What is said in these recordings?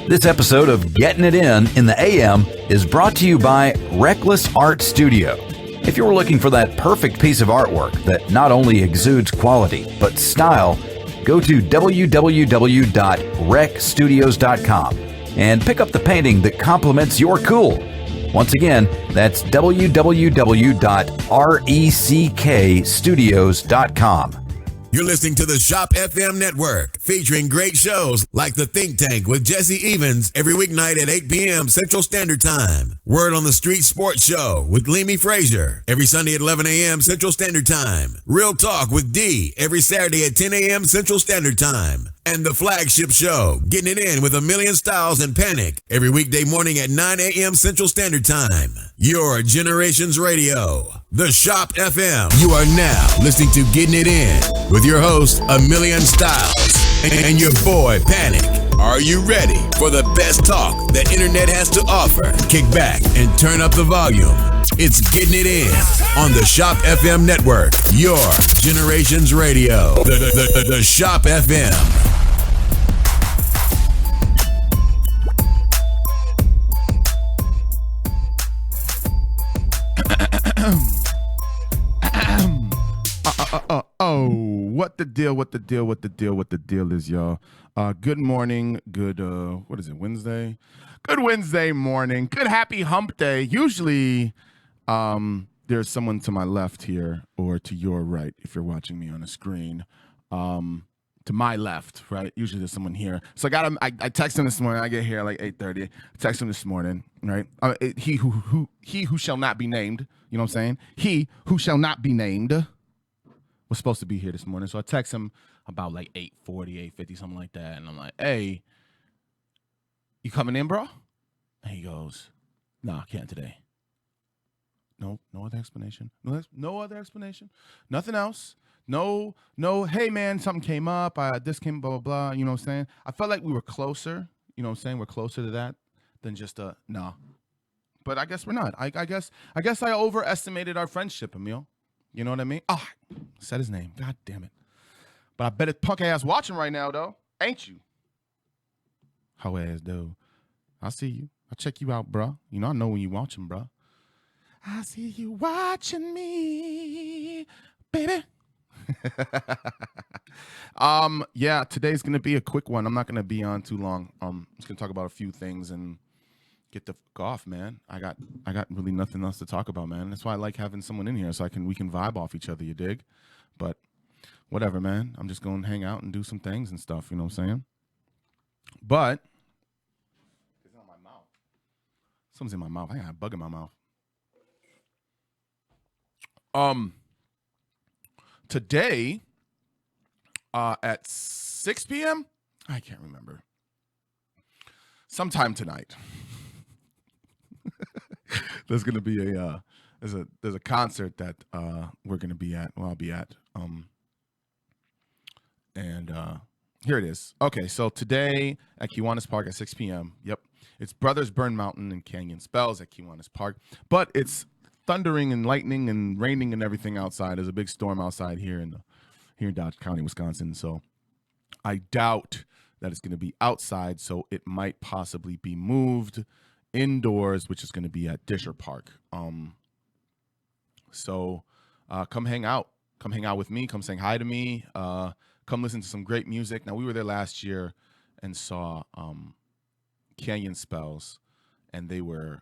This episode of Getting It In the AM is brought to you by Reckless Art Studio. If you're looking for that perfect piece of artwork that not only exudes quality, but style, go to www.recstudios.com and pick up the painting that complements your cool. Once again, that's www.reckstudios.com. You're listening to the Shop FM Network, featuring great shows like The Think Tank with Jesse Evans every weeknight at 8 p.m. Central Standard Time. Word on the Street Sports Show with Leamy Frazier every Sunday at 11 a.m. Central Standard Time. Real Talk with D every Saturday at 10 a.m. Central Standard Time. And the flagship show, Getting It In with A Million Styles and Panic, every weekday morning at 9 a.m. Central Standard Time. Your Generations Radio, the Shop FM. You are now listening to Getting It In with your host, A Million Styles, and your boy, Panic. Are you ready for the best talk the internet has to offer? Kick back and turn up the volume. It's Getting It In on the Shop FM Network, your Generations Radio, the Shop FM. What the deal is, y'all? Good morning, good, what is it, Wednesday? Good Wednesday morning, good happy hump day. Usually, there's someone to my left here, or to your right, if you're watching me on a screen. To my left, right? Usually there's someone here. So I texted him this morning. I get here at like 8:30. I texted him this morning, right? He who shall not be named, you know what I'm saying? He who shall not be named was supposed to be here this morning. So I text him about like 8:40, 8:50, something like that. And I'm like, hey, you coming in, bro? And he goes, nah, I can't today. No other explanation. No other explanation. Nothing else. No, hey, man, something came up. This came, blah, blah, blah. You know what I'm saying? I felt like we were closer. You know what I'm saying? We're closer to that than just nah. But I guess we're not. I guess I overestimated our friendship, Emil. You know what I mean? Oh, I said his name. God damn it. But I bet it's punk ass watching right now, though. Ain't you? How ass, though. I see you. I check you out, bro. You know, I know when you watching, bro. I see you watching me, baby. Yeah, today's gonna be a quick one. I'm not gonna be on too long. I'm just gonna talk about a few things and get the fuck off, man. I got really nothing else to talk about, man. That's why I like having someone in here so we can vibe off each other, you dig? But whatever, man. I'm just going to hang out and do some things and stuff, you know what I'm saying? But it's on my mouth. Something's in my mouth. I got a bug in my mouth. Today, at 6 p.m., I can't remember. Sometime tonight. There's gonna be there's a concert that we're gonna be at. Well, I'll be at. And here it is. Okay, so today at Kiwanis Park at 6 p.m. Yep, it's Brothers Burn Mountain and Canyon Spells at Kiwanis Park, but it's thundering and lightning and raining and everything outside. There's a big storm outside here in Dodge County, Wisconsin. So I doubt that it's going to be outside, so it might possibly be moved indoors, which is going to be at Disher Park. So come hang out. Come hang out with me. Come saying hi to me. Come listen to some great music. Now, we were there last year and saw Canyon Spells, and they were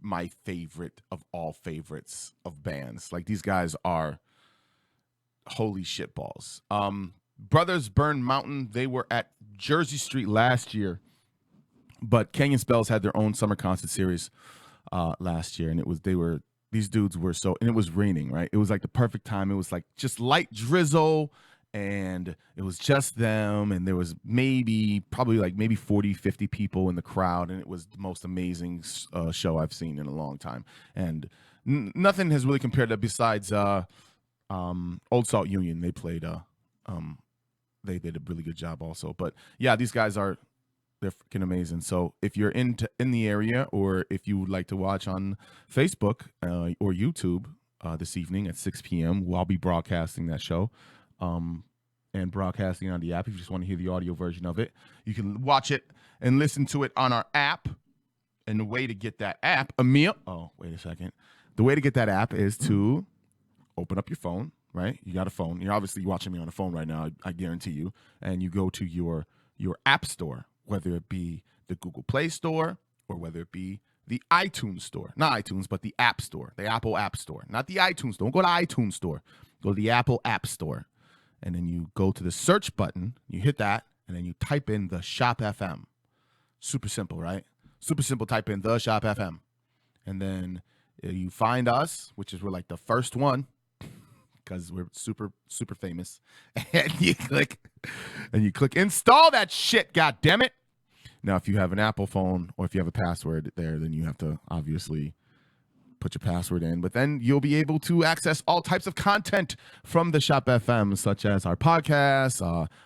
my favorite of all favorites of bands. Like, these guys are holy shit balls. Brothers Burn Mountain, they were at Jersey Street last year, but Canyon Spells had their own summer concert series last year, and these dudes were and it was raining, right? It was like the perfect time. It was like just light drizzle, and it was just them, and there was maybe 40, 50 people in the crowd, and it was the most amazing show I've seen in a long time. And nothing has really compared to besides Old Salt Union. They played they did a really good job also. But yeah, these guys they're freaking amazing. So if you're in the area, or if you would like to watch on Facebook or YouTube this evening at 6 p.m., I'll be broadcasting that show. and broadcasting on the app. If you just want to hear the audio version of it, you can watch it and listen to it on our app. And the way to get that app, wait a second. The way to get that app is to open up your phone, right? You got a phone. You're obviously watching me on a phone right now, I guarantee you. And you go to your app store, whether it be the Google Play Store or whether it be the iTunes Store. Not iTunes, but the App Store, the Apple App Store. Not the iTunes Store. Don't go to iTunes Store. Go to the Apple App Store. And then you go to the search button. You hit that, and then you type in the Shop FM. Super simple, right? Super simple. Type in the Shop FM. And then you find us, which is we're like the first one because we're super, super famous. And you click install that shit, God damn it. Now, if you have an Apple phone or if you have a password there, then you have to obviously put your password in. But then you'll be able to access all types of content from the Shop FM, such as our podcast,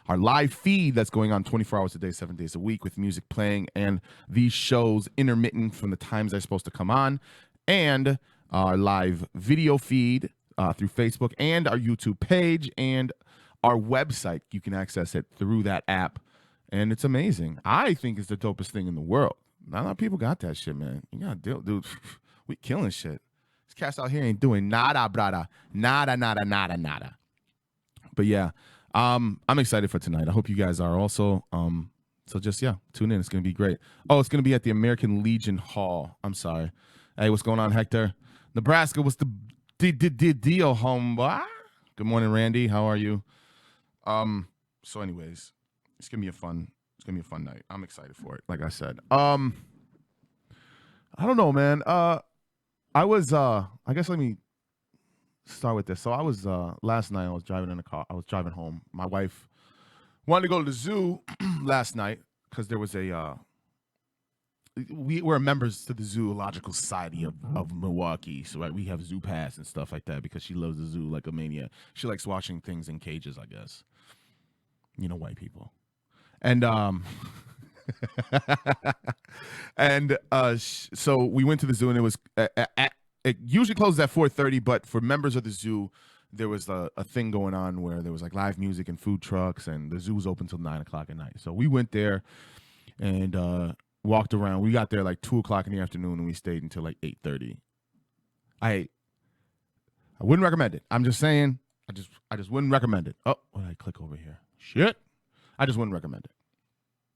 our live feed that's going on 24 hours a day, 7 days a week with music playing, and these shows intermittent from the times they're supposed to come on, and our live video feed through Facebook and our YouTube page and our website. You can access it through that app. And it's amazing. I think it's the dopest thing in the world. Not a lot of people got that shit, man. You gotta deal, dude. We killing shit. These cats out here ain't doing nada, brada. Nada. But yeah, I'm excited for tonight. I hope you guys are also. So just, tune in. It's gonna be great. Oh, it's gonna be at the American Legion Hall. I'm sorry. Hey, what's going on, Hector? Nebraska, what's the deal, homeboy? Good morning, Randy. How are you? So anyways. It's gonna be a fun night. I'm excited for it. Like I said, I don't know, man. I guess let me start with this. So I was last night. I was driving in the car. I was driving home. My wife wanted to go to the zoo last night because there was we're members to the Zoological Society of Milwaukee. So we have zoo pass and stuff like that because she loves the zoo like a maniac. She likes watching things in cages, I guess. You know, white people. And so we went to the zoo, and it was it usually closes at 4:30, but for members of the zoo, there was a thing going on where there was like live music and food trucks, and the zoo was open till 9:00 at night. So we went there and walked around. We got there like 2:00 in the afternoon, and we stayed until like 8:30. I wouldn't recommend it. I'm just saying, I just wouldn't recommend it. Oh, what did I click over here? Shit. I just wouldn't recommend it.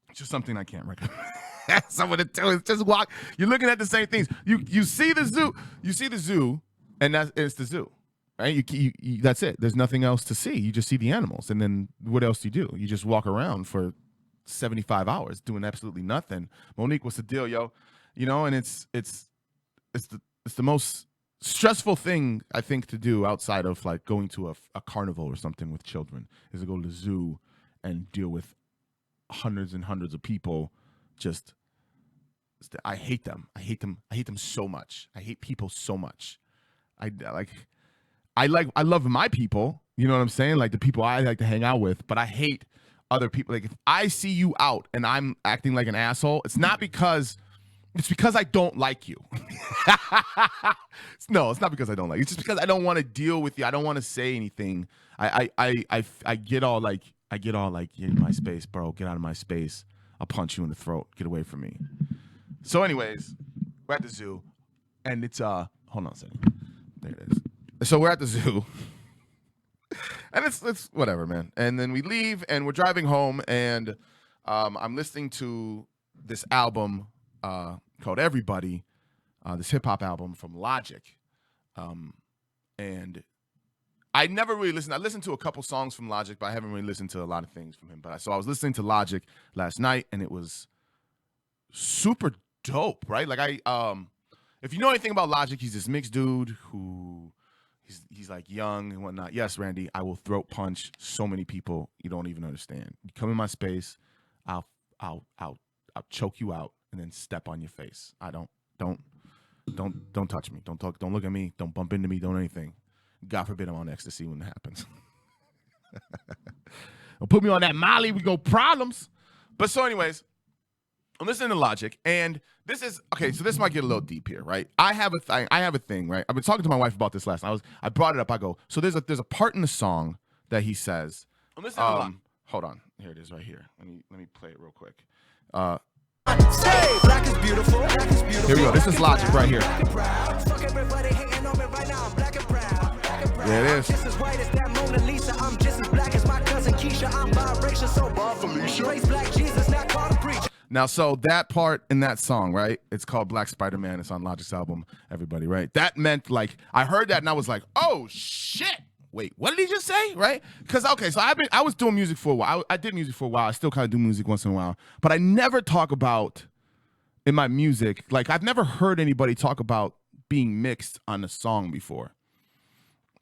It's just something I can't recommend. Someone to tell is just walk. You're looking at the same things. You see the zoo, and it's the zoo, right? You that's it. There's nothing else to see. You just see the animals, and then what else do? You just walk around for 75 hours doing absolutely nothing. Monique, what's the deal, yo? You know, and it's the most stressful thing I think to do outside of like going to a carnival or something with children is to go to the zoo and deal with hundreds and hundreds of people. I hate them. I hate them so much. I hate people so much. I love my people. You know what I'm saying? Like the people I like to hang out with, but I hate other people. Like if I see you out and I'm acting like an asshole, it's because I don't like you. No, it's not because I don't like you. It's just because I don't want to deal with you. I don't want to say anything. I get all like, you're in my space, bro. Get out of my space. I'll punch you in the throat. Get away from me. So anyways, we're at the zoo. And it's, hold on a second. There it is. So we're at the zoo. And it's whatever, man. And then we leave, and we're driving home, and I'm listening to this album called Everybody, this hip-hop album from Logic. And I never really listened. I listened to a couple songs from Logic, but I haven't really listened to a lot of things from him. So I was listening to Logic last night, and it was super dope, right? Like if you know anything about Logic, he's this mixed dude who he's like young and whatnot. Yes, Randy, I will throat punch so many people you don't even understand. You come in my space, I'll choke you out and then step on your face. Don't touch me. Don't look at me. Don't bump into me. Don't anything. God forbid I'm on ecstasy when it happens. Don't put me on that Molly. We go problems. But so anyways, I'm listening to Logic, and this is okay. So this might get a little deep here, right? I have a thing, right? I've been talking to my wife about this last night. I brought it up. I go, so there's a part in the song that he says, I'm listening to a lot. Hold on. Here it is right here. Let me play it real quick. Black is beautiful. Black is beautiful. Here we go. This is Logic right here. There it is. Just as white as that Mona Lisa. I'm just as black as my cousin Keisha. I'm biracial, so bar Felicia. Praise Black Jesus, not called a preacher. Now, so that part in that song, right? It's called Black Spider-Man. It's on Logic's album, everybody, right? That meant, like, I heard that and I was like, oh, shit. Wait, what did he just say, right? Because, okay, so I was doing music for a while. I did music for a while. I still kind of do music once in a while. But I never talk about, in my music, like, I've never heard anybody talk about being mixed on a song before.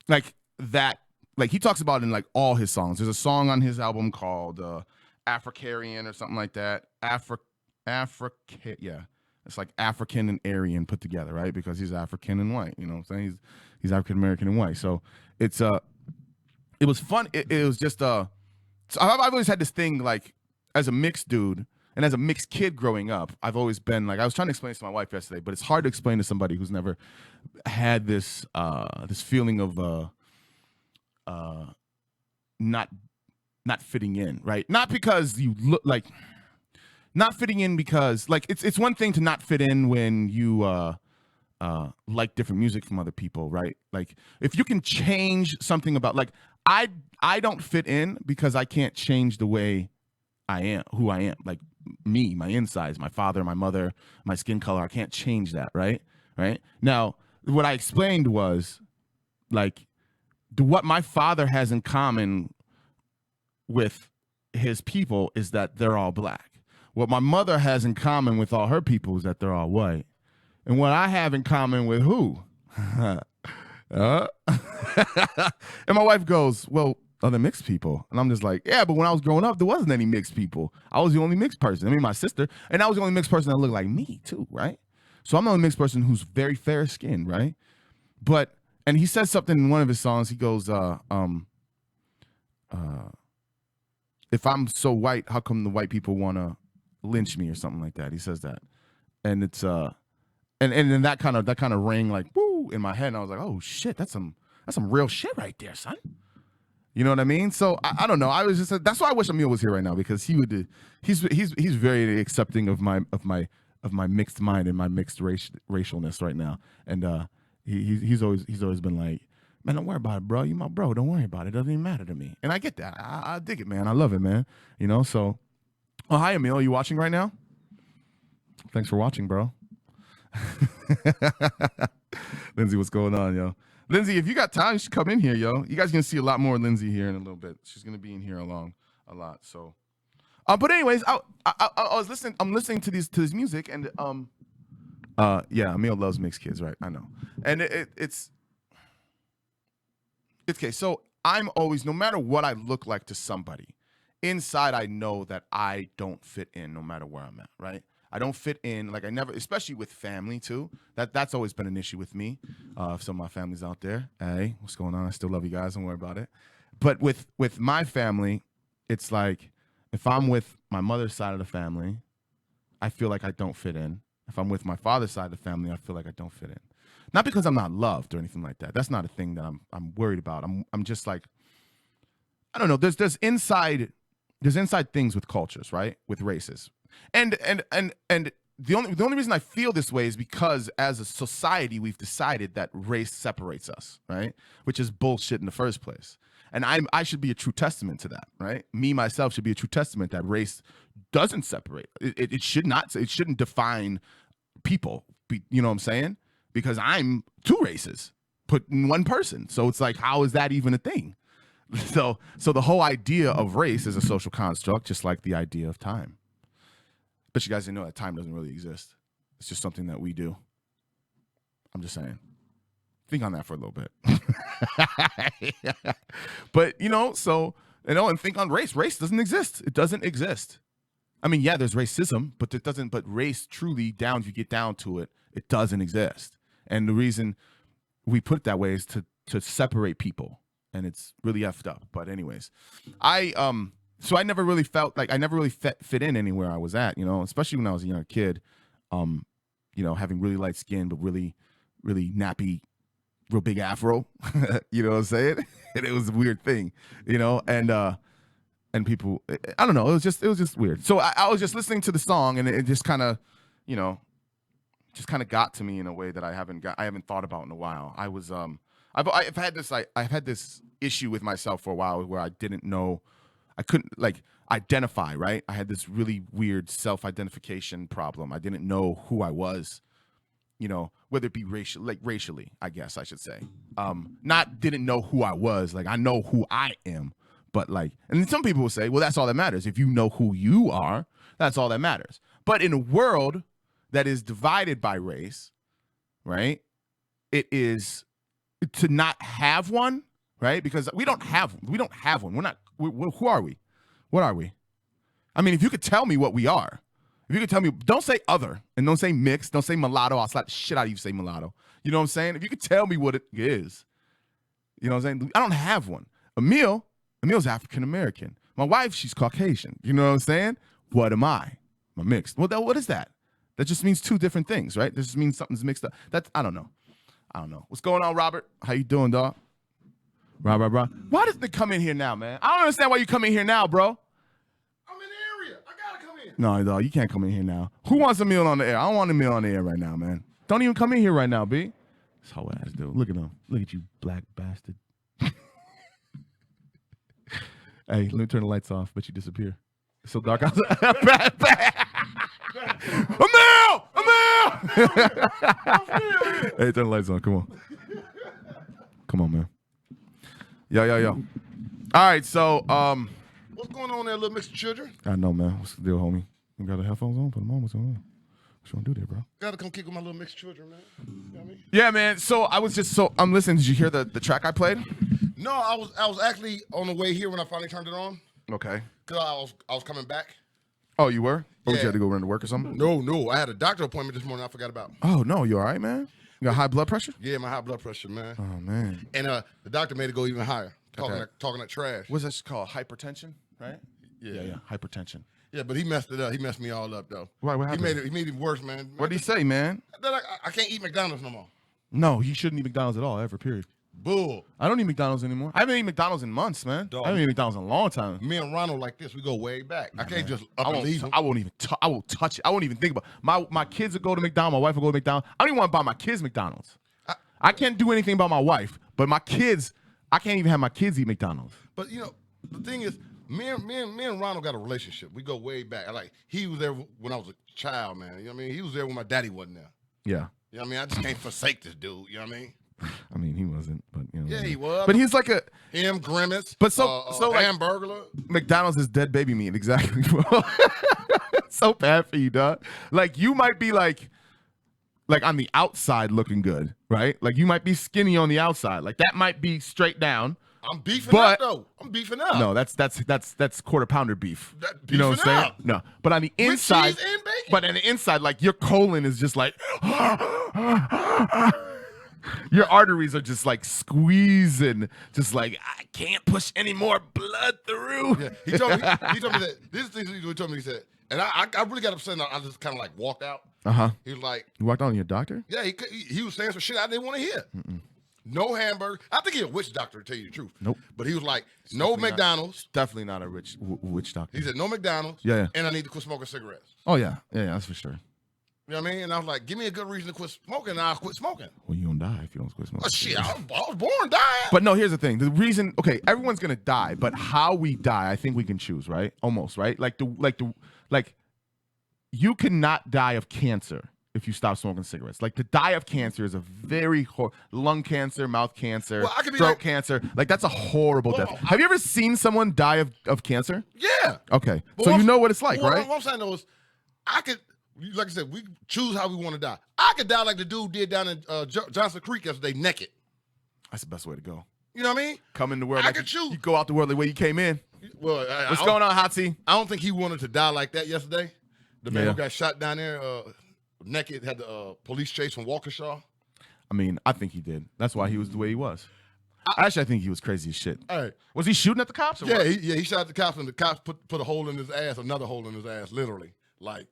Like, that, like, he talks about it in, like, all his songs. There's a song on his album called Africarian or something like that. Yeah. It's like African and Aryan put together, right? Because he's African and white, you know what I'm saying? He's African American and white. So it was fun. It was just so I've always had this thing, like, as a mixed dude and as a mixed kid growing up, I've always been like, I was trying to explain this to my wife yesterday, but it's hard to explain to somebody who's never had this this feeling of not fitting in, right? Not because you look like, not fitting in because, like, it's one thing to not fit in when you like different music from other people, right? Like, if you can change something about, like, I don't fit in because I can't change the way I am, who I am, like me, my insides, my father, my mother, my skin color. I can't change that, right? Right? Now, what I explained was, like, what my father has in common with his people is that they're all black. What my mother has in common with all her people is that they're all white. And what I have in common with who? And my wife goes, well, other mixed people. And I'm just like, yeah, but when I was growing up, there wasn't any mixed people. I was the only mixed person. I mean, my sister. And I was the only mixed person that looked like me too, right? So I'm the only mixed person who's very fair skinned, right? But, and he says something in one of his songs. He goes, if I'm so white, how come the white people want to lynch me or something like that? He says that. And it's and then that kind of rang like woo in my head, and I was like, oh shit, that's some real shit right there, son. You know what I mean? So I don't know. I was just, that's why I wish Emil was here right now, because he's very accepting of my mixed mind and my mixed racialness right now. And he's always been like, man, don't worry about it, bro. You my bro. Don't worry about it. It doesn't even matter to me. And I get that. I dig it, man. I love it, man. You know, so. Oh, hi, Emil. Are you watching right now? Thanks for watching, bro. Lindsay, what's going on, yo? Lindsay, if you got time, you should come in here, yo. You guys are going to see a lot more of Lindsay here in a little bit. She's going to be in here a lot. So, but anyways, I was listening. I'm listening to this music, and yeah, Emil loves mixed kids, right? I know, and it's okay. So I'm always, no matter what I look like to somebody, inside I know that I don't fit in, no matter where I'm at, right? I don't fit in, like I never, especially with family too. That's always been an issue with me. If some of my family's out there, hey, what's going on? I still love you guys. Don't worry about it. But with my family, it's like if I'm with my mother's side of the family, I feel like I don't fit in. If I'm with my father's side of the family, I feel like I don't fit in. Not because I'm not loved or anything like that. That's not a thing that I'm worried about. I'm just like, I don't know. There's inside things with cultures, right? With races. And the only reason I feel this way is because as a society we've decided that race separates us, right? Which is bullshit in the first place. And I should be a true testament to that, right? Me myself should be a true testament that race doesn't separate. It should not. It shouldn't define people. You know what I'm saying? Because I'm two races put in one person. So it's like, how is that even a thing? So the whole idea of race is a social construct, just like the idea of time. But you guys didn't know that time doesn't really exist. It's just something that we do. I'm just saying. Think on that for a little bit. But, and think on race. Race doesn't exist. It doesn't exist. I mean, yeah, there's racism, but race truly if you get down to it, it doesn't exist. And the reason we put it that way is to separate people. And it's really effed up. But anyways, so I never really felt like I never really fit in anywhere I was at, especially when I was a young kid, having really light skin, but really, really nappy, real big afro, you know what I'm saying? And it was a weird thing, and and people, I don't know. It was just weird. So I was just listening to the song, and it just kind of, you know, just kind of got to me in a way that I haven't thought about in a while. I was I've had this issue with myself for a while where I didn't know, I couldn't like identify, right? I had this really weird self-identification problem. I didn't know who I was, you know, whether it be racially, I guess I should say. Didn't know who I was. Like, I know who I am, but like, and some people will say, well, that's all that matters. If you know who you are, that's all that matters. But in a world that is divided by race, right? It is to not have one, right? Because we don't have one. Who are we? What are we? I mean, if you could tell me what we are, if you could tell me, don't say other and don't say mixed, don't say mulatto. I'll slap the shit out of you if you say mulatto. You know what I'm saying? If you could tell me what it is, you know what I'm saying? I don't have one. Emil's African American. My wife, she's Caucasian. You know what I'm saying? What am I? I'm mixed. Well, what is that? That just means two different things, right? That just means something's mixed up. I don't know. What's going on, Robert? How you doing, dog? Rob. Why doesn't it come in here now, man? I don't understand why you come in here now, bro. I'm in the area. I gotta come in. No, dog, you can't come in here now. Who wants a meal on the air? I don't want a meal on the air right now, man. Don't even come in here right now, B. This whole ass dude. Look at him. Look at you, black bastard. Hey, let me turn the lights off, but you disappear. It's so dark outside. Emil! Hey, turn the lights on. Come on, man. Yo. All right, so What's going on there, little mixed children? I know, man. What's the deal, homie? You got the headphones on? Put them on. What's going on? What you want to do there, bro? Gotta come kick with my little mixed children, man. You know what I mean? Yeah, man. So I'm listening. Did you hear the track I played? No, I was actually on the way here when I finally turned it on. Okay. Cause I was coming back. Oh, you were? Or Yeah. you had to go run to work or something? No, I had a doctor appointment this morning. I forgot about. Oh no, you all right, man? You got high blood pressure? Yeah, my high blood pressure, man. Oh man. And the doctor made it go even higher. Okay. Talking that trash. What's that called? Hypertension, right? Yeah. Hypertension. Yeah, but he messed it up. He messed me all up though. Why, what happened? He made it worse, man. What did he say, man? That I can't eat McDonald's no more. No, he shouldn't eat McDonald's at all, ever, period. Bull. I don't eat McDonald's anymore. I haven't eaten McDonald's in months, man. Dog. I haven't eaten McDonald's in a long time. Me and Ronald like this. We go way back. I can't just up and leave him. I won't even I won't touch it. I won't even think about my kids will go to McDonald's, my wife will go to McDonald's. I don't even want to buy my kids McDonald's. I can't do anything about my wife, but my kids, I can't even have my kids eat McDonald's. But you know, the thing is, me and Ronald got a relationship. We go way back. Like he was there when I was a child, man. You know what I mean? He was there when my daddy wasn't there. Yeah. You know what I mean? I just can't forsake this dude. You know what I mean? I mean, he wasn't, but you know. Yeah, he was. But he's like a Him, Grimace. But so like, Hamburglar. McDonald's is dead baby meat, exactly. So bad for you, dog. Like you might be like on the outside looking good, right? Like you might be skinny on the outside. Like that might be straight down. I'm beefing But- up though. I'm beefing up. No, that's quarter pounder beef. That You know what I'm beefing saying? up. No, but on the With inside, cheese and bacon. but on the inside, like your colon is just like, your arteries are just like squeezing, just like I can't push any more blood through. Yeah, he told me that this is the thing he told me. He said, and I really got upset. And I just kind of like walked out. He was like, You walked on your doctor? yeah, he was saying some shit I didn't want to hear. No hamburger. I think he's a witch doctor, to tell you the truth. Nope. But he was like, no McDonald's. Definitely not a witch doctor. He said, no McDonald's. Yeah. And I need to quit smoking cigarettes. Oh yeah, that's for sure. You know what I mean? And I was like, give me a good reason to quit smoking, and I'll quit smoking. Well, you don't die if you don't quit smoking. Oh, shit, I was born dying. But no, here's the thing. The reason, okay, everyone's gonna die, but how we die, I think we can choose, right? Almost, right? Like you cannot die of cancer if you stop smoking cigarettes. Like to die of cancer is a very lung cancer, mouth cancer, Well, I could be throat like- cancer. Like that's a horrible Well, death. Have you ever seen someone die of cancer? Yeah. Okay, But so what you I'm- know what it's like, what right? What I'm saying though is, I could, like I said, we choose how we want to die. I could die like the dude did down in Johnson Creek yesterday, naked. That's the best way to go. You know what I mean? Come in the world. I like could choose. You go out the world the way you came in. Well, What's going on, Hotsy? I don't think he wanted to die like that yesterday. The man Yeah. who got shot down there, naked, had the police chase from Waukesha. I mean, I think he did. That's why he was the way he was. Actually, I think he was crazy as shit. All right. Was he shooting at the cops? Or Yeah, what? he shot the cops, and the cops put a hole in his ass, another hole in his ass, literally. Like,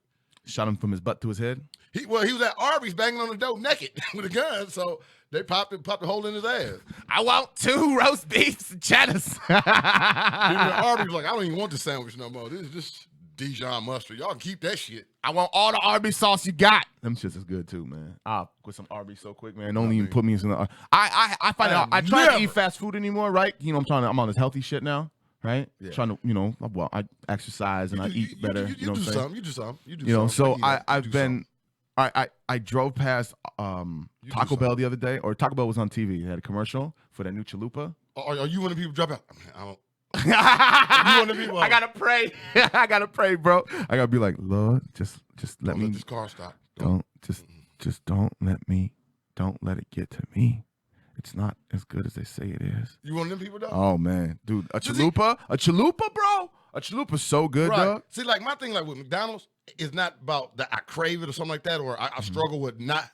Shot him from his butt to his head. he was at Arby's banging on the door naked with a gun. So They popped the hole in his ass. I want 2 roast beefs and cheddars. Even Arby's like, I don't even want the sandwich no more. This is just Dijon mustard. Y'all can keep that shit. I want all the Arby's sauce you got. Them shits is good too, man. I'll put some Arby's so quick, man. Don't even put me in some. I find out. I try to eat fast food anymore, right? You know, I'm on this healthy shit now, right? Yeah. Trying to, you know, well, I exercise and I eat better. You know what I'm saying? You do something. You know, so I've been. I drove past Taco Bell the other day, or Taco Bell was on TV. They had a commercial for that new chalupa. Are you one of the people drop out? I don't. You want to be? I gotta pray. I gotta pray, bro. I gotta be like, Lord, just let me. Let this car stop. Don't let it get to me. It's not as good as they say it is. You one of them people, though? Oh man, dude, a chalupa, bro. A chalupa's so good, dog. See, like my thing, like with McDonald's, is not about that I crave it or something like that, or I struggle with not.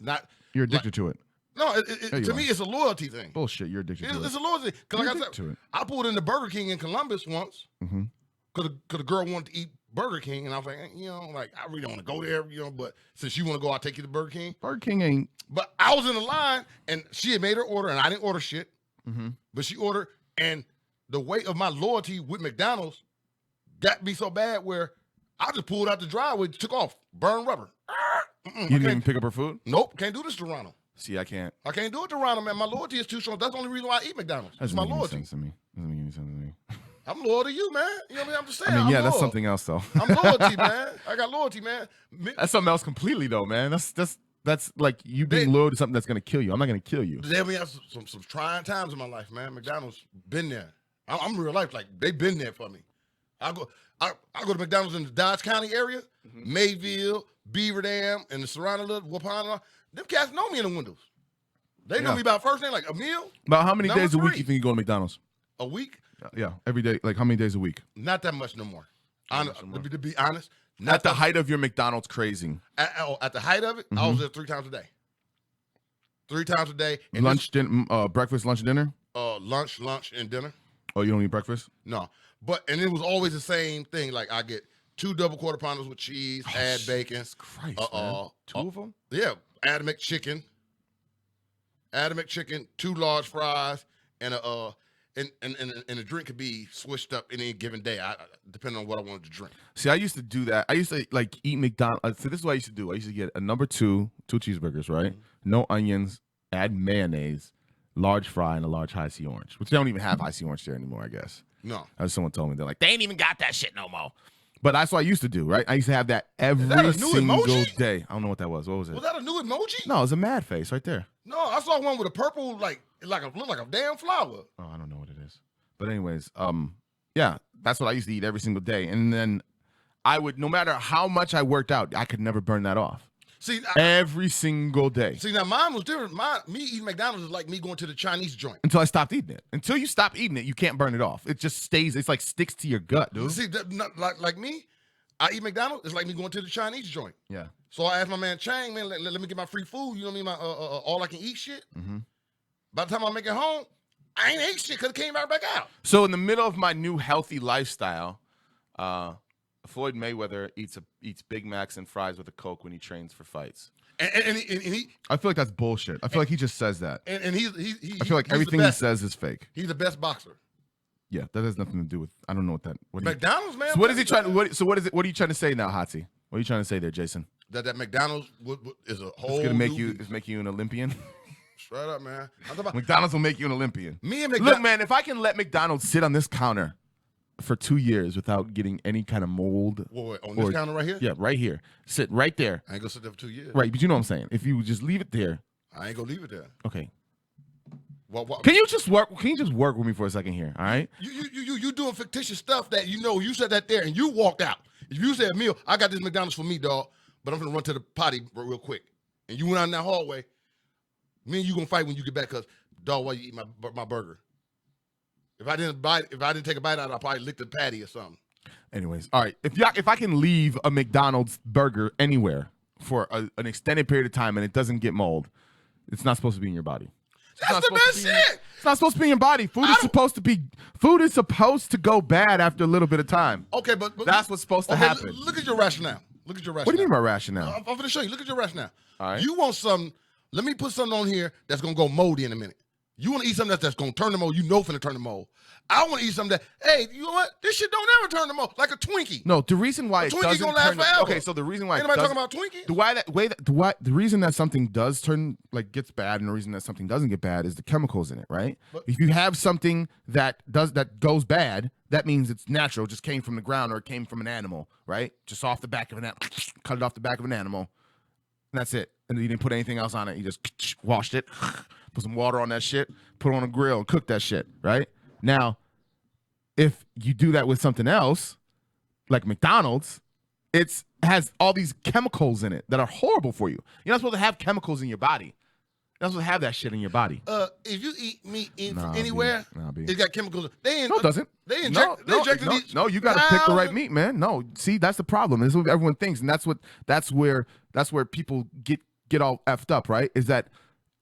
You're addicted to it. No, to me, it's a loyalty thing. Bullshit, you're addicted to it. It's a loyalty. Because like I said, I pulled into Burger King in Columbus once because the girl wanted to eat Burger King, and I was like, you know, like I really don't want to go there, you know, but since you want to go, I'll take you to Burger King. Burger King ain't. But I was in the line, and she had made her order, and I didn't order shit. But she ordered, and the weight of my loyalty with McDonald's got me so bad where I just pulled out the driveway, took off, burn rubber. You didn't even pick up her food? Nope, can't do this to Ronald. See, I can't. I can't do it to Ronald, man. My loyalty is too strong. That's the only reason why I eat McDonald's. It's my loyalty. Doesn't make any sense to me. I'm loyal to you, man. You know what I mean? I'm just saying. I mean, I'm yeah, that's loyal. something else, though. I'm loyalty, man. I got loyalty, man. That's something else completely, though, man. That's like you being loyal to something that's gonna kill you. I'm not gonna kill you. They have some trying times in my life, man. McDonald's been there. I'm real life. Like they've been there for me. I go to McDonald's in the Dodge County area, Mayville, Beaver Dam, and the surrounding little Waupun. Them cats know me in the windows. They know me by first name, like Emil. About how many days a week you think you go to McDonald's? A week? Yeah, every day. Like how many days a week? Not that much no more. To be honest, at the height of your McDonald's crazing. At the height of it, I was there 3 times a day. 3 times a day. And lunch, breakfast, lunch, dinner? Lunch, and dinner. Oh, you don't eat breakfast? No. And it was always the same thing. Like I get 2 double quarter pounders with cheese, add bacon. Christ, man. 2 of them? Yeah. Add a McChicken. 2 large fries, and a drink could be switched up any given day, depending on what I wanted to drink. See, I used to do that. I used to like eat McDonald's. So this is what I used to do. I used to get a number 2 cheeseburgers, right? No onions, add mayonnaise, large fry, and a large high C orange, which they don't even have high C orange there anymore, I guess. No. As someone told me, they're like, they ain't even got that shit no more. But that's what I used to do, right? I used to have that every single day. I don't know what that was. What was it? Was that a new emoji? No, it was a mad face right there. No, I saw one with a purple, looked like a damn flower. Oh, I don't know what it is. But anyways, yeah, that's what I used to eat every single day. And then I would, no matter how much I worked out, I could never burn that off. See, every single day. See, now mine was different. Me eating McDonald's is like me going to the Chinese joint. Until I stopped eating it. Until you stop eating it, you can't burn it off. It just stays. It's like sticks to your gut, dude. See, like me, I eat McDonald's. It's like me going to the Chinese joint. Yeah. So I asked my man Chang, man, let me get my free food. You know what I mean? My all I can eat shit. By the time I make it home, I ain't ate shit because it came right back out. So in the middle of my new healthy lifestyle, Floyd Mayweather eats Big Macs and fries with a Coke when he trains for fights. And he I feel like that's bullshit. I feel like he just says that. And he I feel like everything he says is fake. He's the best boxer. Yeah, that has nothing to do with. I don't know what that. McDonald's, man. So what is he trying? What is it? What are you trying to say now, Hotzi? What are you trying to say there, Jason? That McDonald's is a whole. It's gonna make you an Olympian. Straight up, man. McDonald's will make you an Olympian. Look, man, if I can let McDonald's sit on this counter for 2 years without getting any kind of mold. On this counter right here? Yeah, right here. Sit right there. I ain't gonna sit there for 2 years. Right, but you know what I'm saying. If you just leave it there. I ain't gonna leave it there. Okay. What? Can you just work with me for a second here? All right. You doing fictitious stuff that you said that there and you walked out. If you said, Emil, I got this McDonald's for me, dog, but I'm gonna run to the potty real quick, and you went out in that hallway, me and you gonna fight when you get back, cause dog, why you eat my burger? If I didn't take a bite out, I'd probably lick the patty or something. Anyways, all right. If I can leave a McDonald's burger anywhere for an extended period of time and it doesn't get mold, it's not supposed to be in your body. That's the best shit. It's not supposed to be in your body. Food is supposed to go bad after a little bit of time. Okay, but that's what's supposed to happen. Look at your rationale. What do you mean by rationale? I'm going to show you. Look at your rationale. All right. You want something let me put something on here that's gonna go moldy in a minute. You want to eat something that's gonna turn the mold, you know finna turn the mold. I want to eat something that, hey, you know what? This shit don't ever turn the mold, like a Twinkie. No, the reason why it Twinkie doesn't gonna last turn forever. okay, so the reason why Anybody it talking doesn't, about Twinkie? the reason that something does turn like gets bad and the reason that something doesn't get bad is the chemicals in it, right? If you have something that goes bad, that means it's natural, just came from the ground or it came from an animal, right? Just off the back of an animal, cut it off the back of an animal, and that's it. And you didn't put anything else on it. You just washed it, put some water on that shit, put it on a grill, and cook that shit, right? Now, if you do that with something else, like McDonald's, it has all these chemicals in it that are horrible for you. You're not supposed to have chemicals in your body. You're not supposed to have that shit in your body. If you eat meat Nah, from anywhere, B. it got chemicals. No, it doesn't. They injected these. No, you got to pick the right meat, man. No, see, that's the problem. This is what everyone thinks, and that's where people get all effed up, right? Is that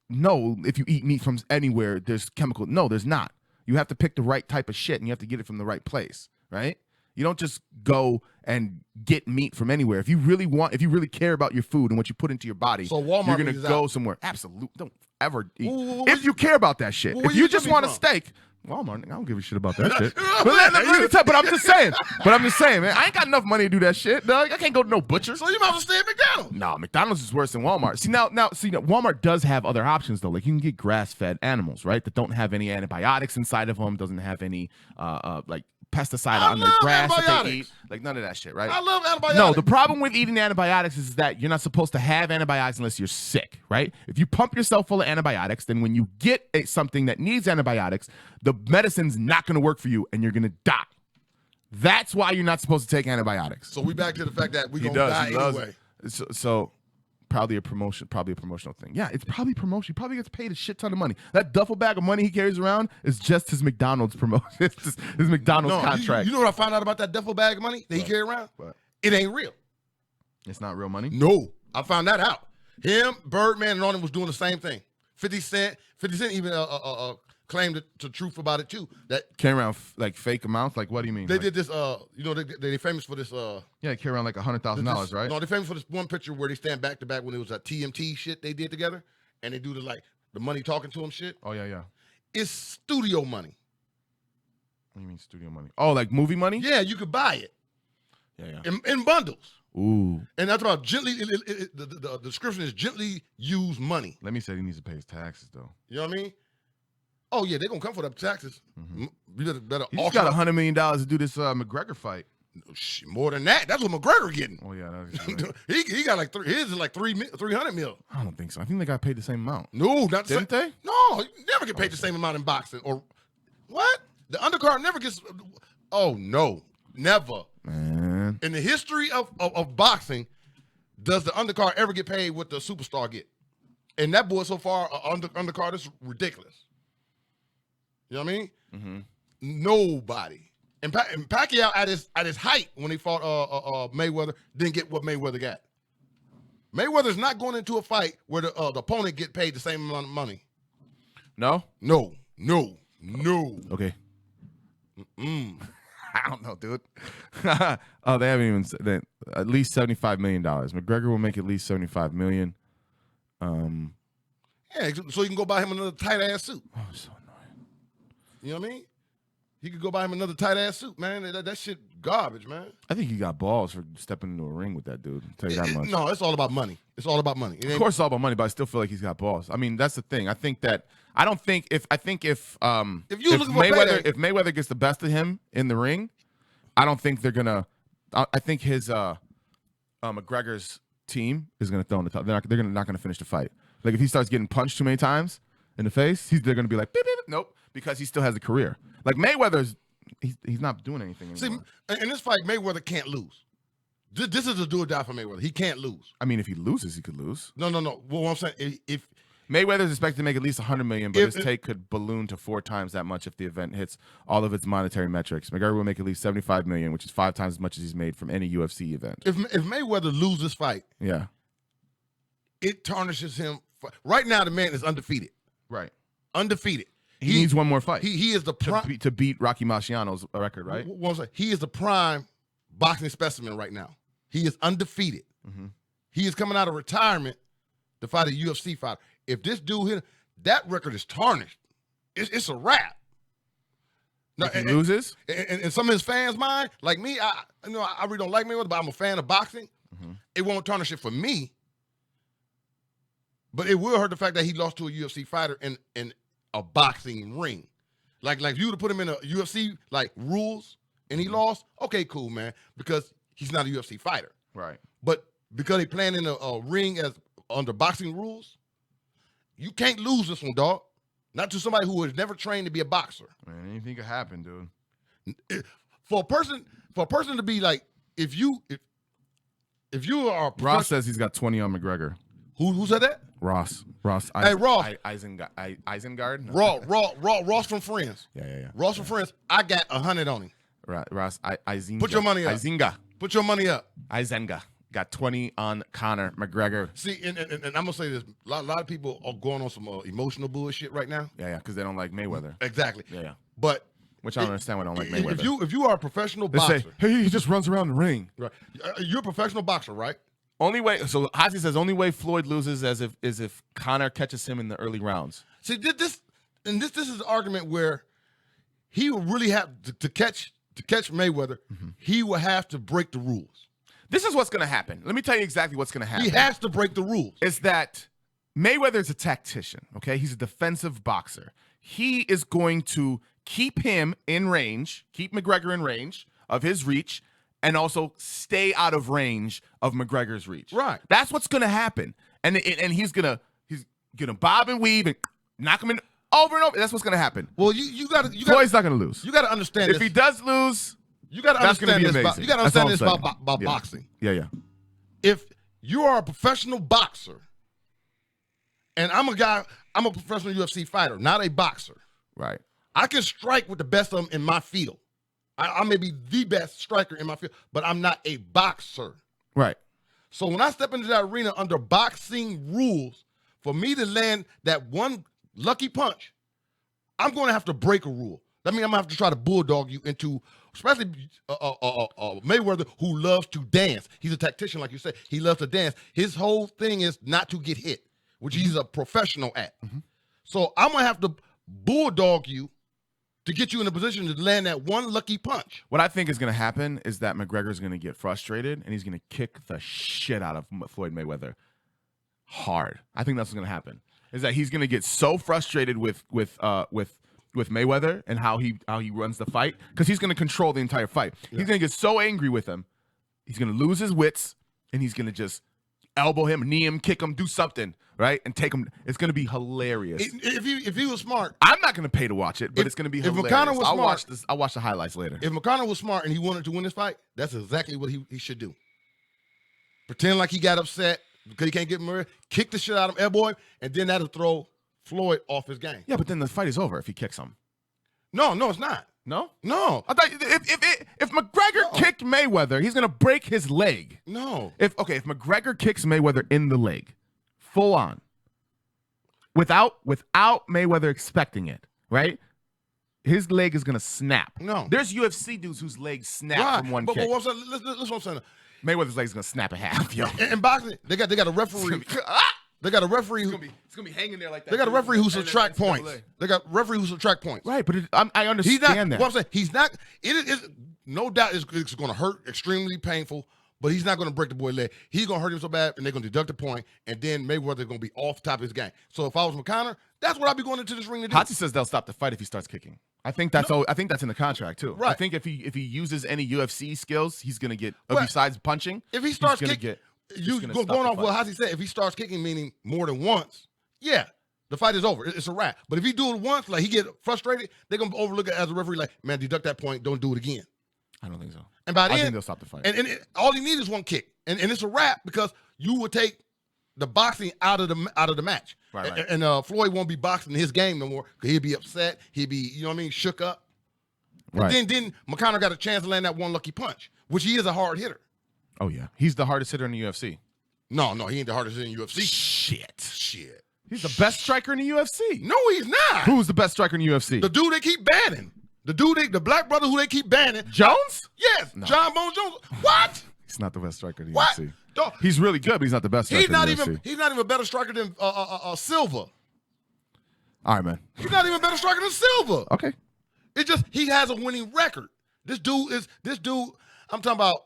no, if you eat meat from anywhere, there's chemical. No, there's not. You have to pick the right type of shit, and you have to get it from the right place, right? You don't just go and get meat from anywhere. If you really care about your food and what you put into your body, So Walmart you're gonna is go out. somewhere. Absolutely, don't ever eat. Well, If you care about that shit, where if you you just get me want a from? steak, Walmart, I don't give a shit about that shit. But I'm just saying, man, I ain't got enough money to do that shit. Dog. I can't go to no butcher. So you might as well stay at McDonald's. No, McDonald's is worse than Walmart. See, now, Walmart does have other options though. Like you can get grass-fed animals, right? That don't have any antibiotics inside of them. Doesn't have any like pesticide I on their love grass that they antibiotics. eat. Like none of that shit, right? I love antibiotics. No, the problem with eating antibiotics is that you're not supposed to have antibiotics unless you're sick, right? If you pump yourself full of antibiotics, then when you get something that needs antibiotics, the medicine's not going to work for you and you're going to die. That's why you're not supposed to take antibiotics. So we back to the fact that we He gonna die does. anyway. So probably a promotional thing. Yeah, it's probably promotion. He probably gets paid a shit ton of money. That duffel bag of money he carries around is just his McDonald's promotion. It's just his McDonald's contract. You know what I found out about that duffel bag of money that he carry around? What? It ain't real. It's not real money. No, I found that out. Him, Birdman, and all them was doing the same thing. 50 Cent even claimed the truth about it too. That Carry around like fake amounts. Like what do you mean? they Like, did this. They famous for this. yeah, carry around like $100,000, right? No, they famous for this one picture where they stand back to back when it was a TMT shit they did together, and they do the money talking to him shit. Oh yeah. It's studio money. What do you mean studio money? Oh, like movie money? Yeah, you could buy it Yeah. in bundles. Ooh. And that's about gently. The description is gently used money. Let me say he needs to pay his taxes though. You know what I mean? Oh yeah, they're gonna come for the taxes. You better He just got $100 million to do this McGregor fight. Shit, more than that. That's what McGregor getting. Oh yeah. That's he got like his is like 300 mil. I don't think so. I think they got paid the same amount. No, not the Didn't same. they? No, you never get paid the same amount in boxing. Or what? The undercard never gets. Oh no, never. Man. In the history of boxing, does the undercard ever get paid what the superstar get? And that boy so far, undercard is ridiculous. You know what I mean? Mm-hmm. Nobody. And Pacquiao at his height when he fought Mayweather didn't get what Mayweather got. Mayweather's not going into a fight where the opponent get paid the same amount of money. No? No. Okay. I don't know, dude. Oh, they haven't even said that. At least $75 million. McGregor will make at least $75 million. Yeah, so you can go buy him another tight ass suit. Oh, so annoying. You know what I mean? He could go buy him another tight ass suit, man. That shit garbage, man. I think he got balls for stepping into a ring with that dude. I'll tell you that much. No, it's all about money. It's all about money. Of course, it's all about money, but I still feel like he's got balls. I mean, that's the thing. I think if Mayweather gets the best of him in the ring, I don't think they're gonna. I think his McGregor's team is gonna throw in the top. They're not gonna finish the fight. Like if he starts getting punched too many times in the face, they're gonna be like, beep, beep, beep. Nope, because he still has a career. Like Mayweather's, he's not doing anything anymore. See, in this fight, Mayweather can't lose. This is a do or die for Mayweather. He can't lose. I mean, if he loses, he could lose. No. Well, what I'm saying, if Mayweather's expected to make at least $100 million, but his take could balloon to 4 times that much if the event hits all of its monetary metrics. McGregor will make at least $75 million, which is 5 times as much as he's made from any UFC event. if Mayweather loses this fight, Yeah, it tarnishes him. Right now, the man is undefeated. right. Undefeated. He needs one more fight. He is the prime. to beat Rocky Marciano's record, right? What I'm saying, he is the prime boxing specimen right now. He is undefeated. Mm-hmm. He is coming out of retirement to fight a UFC fighter. if this dude hit, that record is tarnished. It's a wrap. No, If he loses, and some of his fans' mind, like me, I really don't like Mayweather, but I'm a fan of boxing. It won't tarnish it for me, but it will hurt the fact that he lost to a UFC fighter in a boxing ring. Like if you would have put him in a UFC like rules and he lost, okay, cool, man, because he's not a UFC fighter. right? But because he playing in a ring as under boxing rules, you can't lose this one, dog. Not to somebody who has never trained to be a boxer. Man, anything could happen, dude. For a person to be like, if you are a Ross professional, says he's got 20 on McGregor. who said that? Ross. Hey, Ross. Isengard. No. Ross from Friends. Yeah. Ross from Friends. I got 100 on him. Ross. Izenga. Put your money up. Izenga. Put your money up. Izenga got 20 on Conor McGregor. See, and I'm gonna say this: a lot of people are going on some emotional bullshit right now. Yeah, because they don't like Mayweather. Exactly. Yeah. But Which I don't understand why they don't like Mayweather. if you are a professional They boxer, say, hey, he just runs around the ring. right? You're a professional boxer, right? Only way. So Hazi says only way Floyd loses is if Conor catches him in the early rounds. See, this is an argument where he will really have to catch Mayweather. He will have to break the rules. This is what's going to happen. Let me tell you exactly what's going to happen. He has to break the rules. Is that Mayweather's a tactician, okay? He's a defensive boxer. He is going to keep him in range, keep McGregor in range of his reach, and also stay out of range of McGregor's reach. Right. That's what's going to happen. And he's gonna bob and weave and knock him in over and over. That's what's going to happen. Well, you got to Floyd's not going to lose. You got to understand If this. he does lose, You got to that's gonna understand be this. amazing. You got to That's all understand I'm this saying. about Yeah. boxing. Yeah. If you are a professional boxer, and I'm a professional UFC fighter, not a boxer. Right. I can strike with the best of them in my field. I may be the best striker in my field, but I'm not a boxer. Right. So when I step into that arena under boxing rules, for me to land that one lucky punch, I'm going to have to break a rule. That means I'm going to have to try to bulldog you into, especially Mayweather, who loves to dance. He's a tactician, like you said. He loves to dance. His whole thing is not to get hit, which he's a professional at. So I'm going to have to bulldog you to get you in a position to land that one lucky punch. What I think is going to happen is that McGregor's going to get frustrated and he's going to kick the shit out of Floyd Mayweather hard. I think that's what's going to happen. Is that he's going to get so frustrated with Mayweather and how he runs the fight, because he's going to control the entire fight. Yeah. He's going to get so angry with him, he's going to lose his wits, and he's going to just elbow him, knee him, kick him, do something, right, and take him. It's going to be hilarious. If he was smart, I'm not going to pay to watch it, but it's going to be hilarious. If McConnell was smart, I'll watch the highlights later. If McConnell was smart and he wanted to win this fight, that's exactly what he should do. Pretend like he got upset because he can't get Murray, kick the shit out of him, elbow him, and then that'll throw Floyd off his game. Yeah, but then the fight is over if he kicks him. No, it's not. No? No. I thought if McGregor kicked Mayweather, he's gonna break his leg. No. If McGregor kicks Mayweather in the leg, full on, without Mayweather expecting it, right? His leg is gonna snap. No. There's UFC dudes whose legs snap from one kick. But listen what I'm saying. Mayweather's leg's gonna snap in half, yo. In boxing, they got a referee. They got a referee. It's gonna be hanging there like that. They got a referee who subtract points. They got referee who subtract points. Right, but I understand he's not, that. What I'm saying, he's not. It is no doubt it's going to hurt, extremely painful. But he's not going to break the boy's leg. He's going to hurt him so bad, and they're going to deduct a point, and then Mayweather's going to be off the top of his game. So if I was McConnell, that's what I'd be going into this ring to do. Hatzi says they'll stop the fight if he starts kicking. I think that's I think that's in the contract too. Right. I think if he uses any UFC skills, he's going to get besides punching. If he starts kicking, going off what Hatzi said, if he starts kicking, meaning more than once, yeah, the fight is over. It's a wrap. But if he do it once, like he get frustrated, they're going to overlook it as a referee, like, man, deduct that point, don't do it again. I don't think so. And by then, I think they'll stop the fight. And all he needs is one kick, and it's a wrap because you will take the boxing out of the match. Right. And Floyd won't be boxing his game no more because he'll be upset. He'll be, you know what I mean, shook up. Right. And then McConnell got a chance to land that one lucky punch, which he is a hard hitter. Oh yeah, he's the hardest hitter in the UFC. No, he ain't the hardest hitter in the UFC. Shit. He's the best striker in the UFC. No, he's not. Who's the best striker in the UFC? The dude they keep banning. The black brother who they keep banning. Jones? Yes, no. John Bones Jones. What? He's not the best striker in the What? UFC. Dog, He's really good, but he's not the best striker. he's not in the even UFC. he's not even a better striker than Silva. All right, man. He's not even a better striker than Silva. Okay. It just he has a winning record. This dude. I'm talking about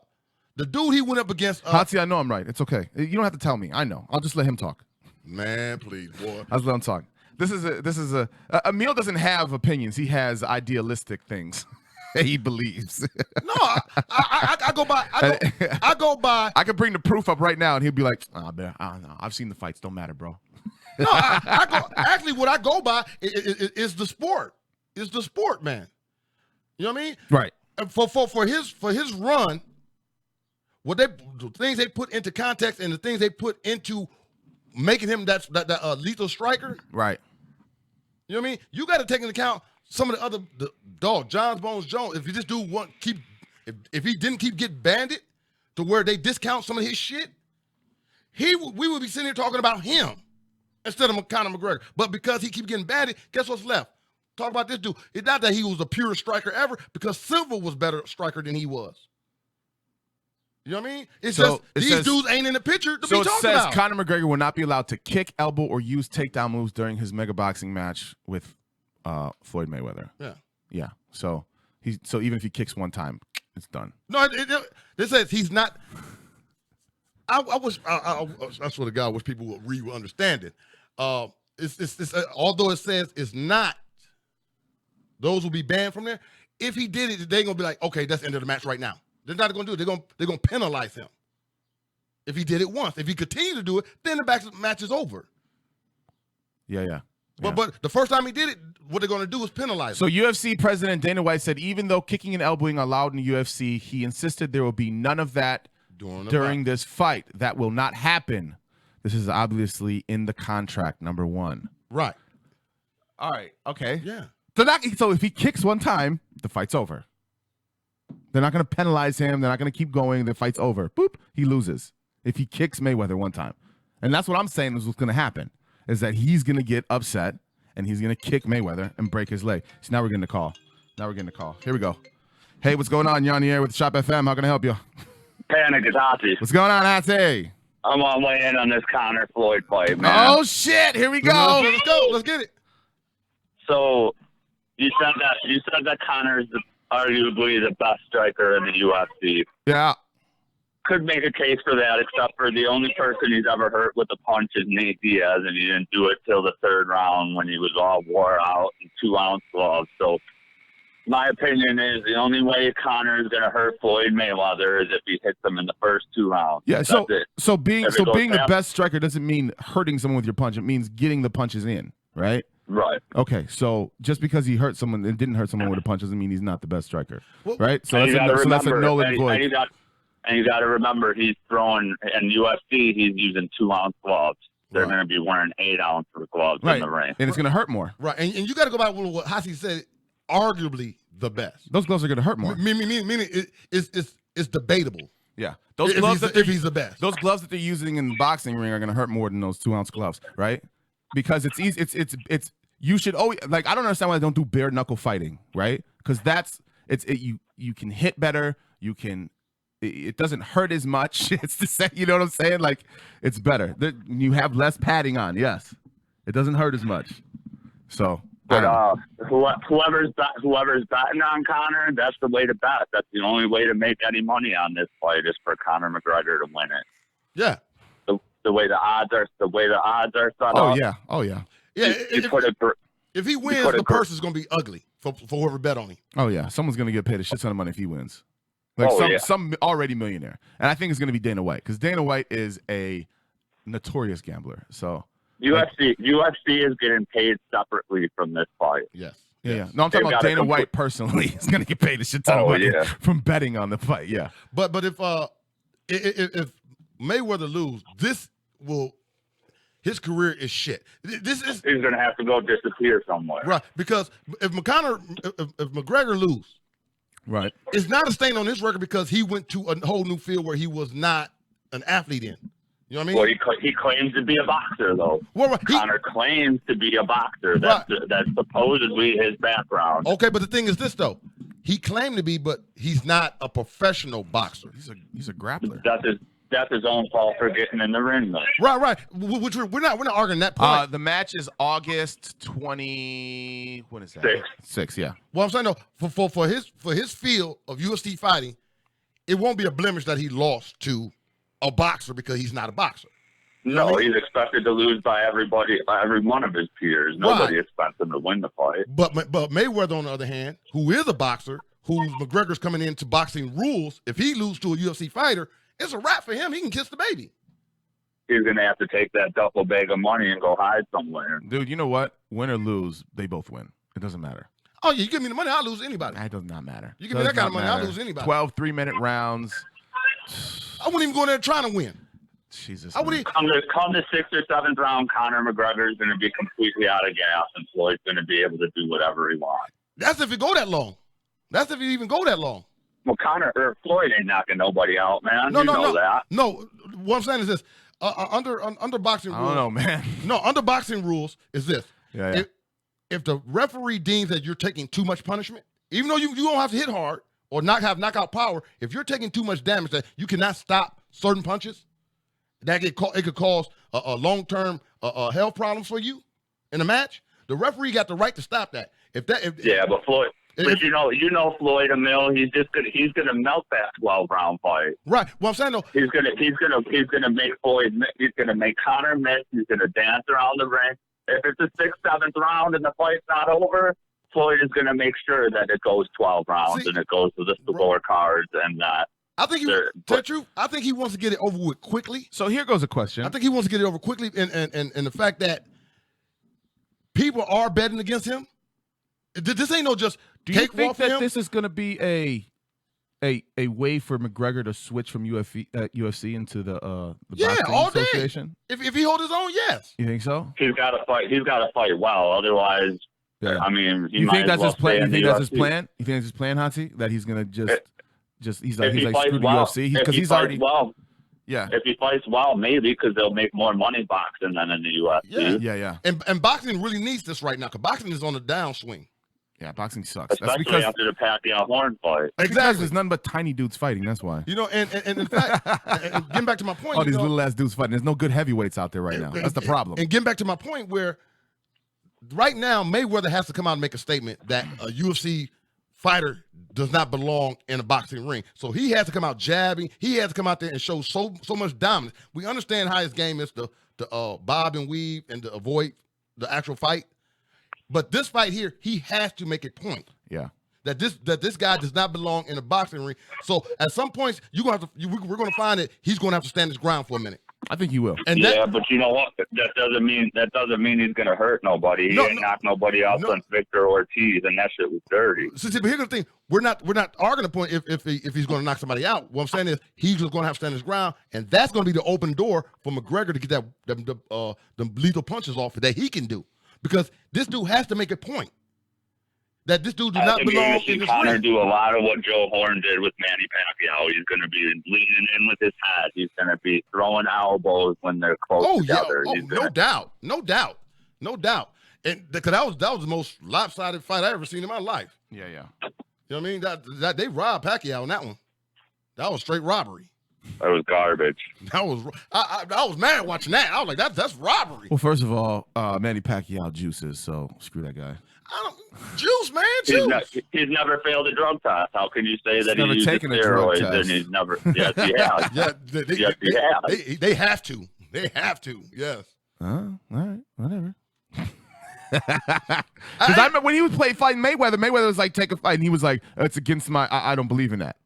the dude he went up against. Hatsi, I know I'm right. It's okay. You don't have to tell me. I know. I'll just let him talk. Man, please, boy. I'll just let him talk. This is Emil doesn't have opinions. He has idealistic things he believes. No, I go by. I go by. I can bring the proof up right now, and he'll be like, "Oh, man, I don't know. I've seen the fights. Don't matter, bro." No, I go. Actually, what I go by is the sport. Is the sport, man. You know what I mean? Right. And for his run, the things they put into context and the things they put into making him that lethal striker. Right. You know what I mean? You got to take into account some of the John Bones Jones. If you just do one, if he didn't keep getting banded to where they discount some of his shit, we would be sitting here talking about him instead of Conor McGregor. But because he keep getting banded, guess what's left? Talk about this dude. It's not that he was the purest striker ever, because Silva was better striker than he was. You know what I mean? It's So, just these dudes ain't in the picture to be So it talking says about. Conor McGregor will not be allowed to kick, elbow, or use takedown moves during his mega boxing match with Floyd Mayweather. Yeah. Yeah. So even if he kicks one time, it's done. No, it says he's not. I swear to God, I wish people would understand it. It's although it says it's not, those will be banned from there. If he did it, they're gonna be like, okay, that's the end of the match right now. They're not gonna do it. They're gonna penalize him. If he did it once, if he continued to do it, then the match is over. Yeah. But the first time he did it, what they're gonna do is penalize So him. UFC President Dana White said even though kicking and elbowing are allowed in the UFC, he insisted there will be none of that during this fight. That will not happen. This is obviously in the contract, number one. Right. All right. Okay. Yeah. So if he kicks one time, the fight's over. They're not going to penalize him. They're not going to keep going. The fight's over. Boop. He loses if he kicks Mayweather one time. And that's what I'm saying is what's going to happen, is that he's going to get upset and he's going to kick Mayweather and break his leg. So now we're getting the call. Here we go. Hey, what's going on? You're on the air with Shop FM. How can I help you? Panic is Hatsi. What's going on, Hatsi? I'm on way in on this Conor Floyd fight, man. Oh, shit. Here we go. Let's go. Let's get it. So you said that Conor is arguably the best striker in the UFC. Yeah. Could make a case for that, except for the only person he's ever hurt with a punch is Nate Diaz, and he didn't do it till the third round when he was all wore out in 2-ounce gloves. So my opinion is the only way Conor is going to hurt Floyd Mayweather is if he hits him in the first 2 rounds. Yeah, That's it. so being the down. best striker doesn't mean hurting someone with your punch. It means getting the punches in, right? Right. Okay, so just because he hurt someone and didn't hurt someone with a punch doesn't mean he's not the best striker, right? So And that's a null and void. And you got to remember, he's throwing in UFC. He's using 2-ounce gloves. They're going to be wearing 8-ounce gloves in the ring, and it's going to hurt more. Right, and you got to go back with what Hassi said. Arguably the best. Those gloves are going to hurt more. Meaning it's debatable. Yeah, those If gloves he's- that if he's the best. Those gloves that they're using in the boxing ring are going to hurt more than those 2-ounce gloves, right? Because it's easy. It's you should always I don't understand why they don't do bare knuckle fighting, right? Because you can hit better. You can. It doesn't hurt as much. It's the same. You know what I'm saying? Like it's better. You have less padding on. Yes, it doesn't hurt as much. So. But whoever's betting on Conor, that's the way to bet. That's the only way to make any money on this fight is for Conor McGregor to win it. Yeah. The way the odds are set Oh up. yeah. Oh yeah. Yeah. You If he wins, the purse is going to be ugly for whoever bet on him. Oh yeah. Someone's gonna get paid a shit ton of money if he wins. Some already millionaire, and I think it's gonna be Dana White because Dana White is a notorious gambler. So. UFC is getting paid separately from this fight. Yes. Yeah. No, I'm talking about Dana White personally. He's going to get paid a shit ton of money from betting on the fight. Yeah. But if Mayweather lose, his career is shit. He's going to have to go disappear somewhere. Right. Because if McGregor lose, right, it's not a stain on his record because he went to a whole new field where he was not an athlete in. You know what I mean? Well, he claims to be a boxer, though. Well, Conor claims to be a boxer. That's supposedly his background. Okay, but the thing is this, though. He claimed to be, but he's not a professional boxer. He's a grappler. that's his own fault for getting in the ring. Though. Right. Which we're not arguing that point. The match is August 20. What is that? 6, yeah. Well, I'm saying though, for his field of UFC fighting, it won't be a blemish that he lost to a boxer because he's not a boxer. No, he's expected to lose by every one of his peers. Nobody expects him to win the fight. But Mayweather, on the other hand, who is a boxer, who McGregor's coming into boxing rules, if he loses to a UFC fighter, it's a wrap for him. He can kiss the baby. He's going to have to take that duffel bag of money and go hide somewhere. Dude, you know what? Win or lose, they both win. It doesn't matter. Oh, yeah, you give me the money, I'll lose anybody. It does not matter. You give me that kind of money, I'll lose anybody. 12 3-minute rounds. I wouldn't even go in there trying to win. Jesus. I wouldn't. Come the 6th or 7th round, Conor McGregor is going to be completely out of gas, and Floyd's going to be able to do whatever he wants. That's if you go that long. That's if you even go that long. Well, Floyd ain't knocking nobody out, man. No. That. No, what I'm saying is this. Under boxing rules. I don't know, man. No, under boxing rules is this. Yeah. If the referee deems that you're taking too much punishment, even though you don't have to hit hard or not have knockout power, if you're taking too much damage that you cannot stop certain punches, it could cause a long-term health problems for you in a match. The referee got the right to stop that. But Floyd. But you know Floyd Emil, he's gonna melt that 12-round fight. Right. Well, I'm saying though, he's gonna make Floyd. He's gonna make Conor miss. He's gonna dance around the ring. If it's the 6th, 7th round and the fight's not over, Floyd is gonna make sure that it goes 12 rounds and it goes to the scorecards and that. I think I think he wants to get it over with quickly. So here goes a question. I think he wants to get it over quickly, and the fact that people are betting against him. This ain't no just. Do you think that this is going to be a way for McGregor to switch from UFC into the boxing all association? Day. If he holds his own, yes. You think so? He's got to fight. He's got to fight well, otherwise. Yeah. I mean, you think that's his plan? You think that's his plan? You think that's his plan, Hansi? That he's going to he's like screw the UFC because he's already well. Yeah. If he fights well, maybe because they'll make more money boxing than in the UFC. Yeah. And boxing really needs this right now because boxing is on the downswing. Yeah, boxing sucks. Especially that's because after the Pacquiao Horn fight. Exactly. There's nothing but tiny dudes fighting. That's why. You know, and in fact, and getting back to my point. All these little ass dudes fighting. There's no good heavyweights out there right now. That's the problem. And getting back to my point where right now Mayweather has to come out and make a statement that a UFC fighter does not belong in a boxing ring. So he has to come out jabbing. He has to come out there and show so much dominance. We understand how his game is to bob and weave and to avoid the actual fight. But this fight here, he has to make a point. Yeah. That this guy does not belong in a boxing ring. So at some points, we're going to find that he's going to have to stand his ground for a minute. I think he will. And but you know what? That doesn't mean he's going to hurt nobody. He ain't knocked nobody else on Victor Ortiz, and that shit was dirty. See, but here's the thing: we're not arguing the point if he's going to knock somebody out. What I'm saying is he's just going to have to stand his ground, and that's going to be the open door for McGregor to get the lethal punches off that he can do. Because this dude has to make a point that this dude does not belong in this Conor ring. Do a lot of what Joe Horn did with Manny Pacquiao. He's going to be leaning in with his head. He's going to be throwing elbows when they're close together. Yeah. No doubt. And because that was the most lopsided fight I ever seen in my life. Yeah. You know what I mean? That they robbed Pacquiao in that one. That was straight robbery. That was garbage. I was mad watching that. I was like, that's robbery. Well, first of all, Manny Pacquiao juices, so screw that guy. Juice, man, juice. He's never failed a drug test. How can you say that he's he's taken steroids a drug test? And he's never? Yes, he has. Yes, he has. They have to. They have to. Yes. All right, whatever. Because I remember when he was fighting Mayweather. Mayweather was like, take a fight, and he was like, it's against my. I don't believe in that.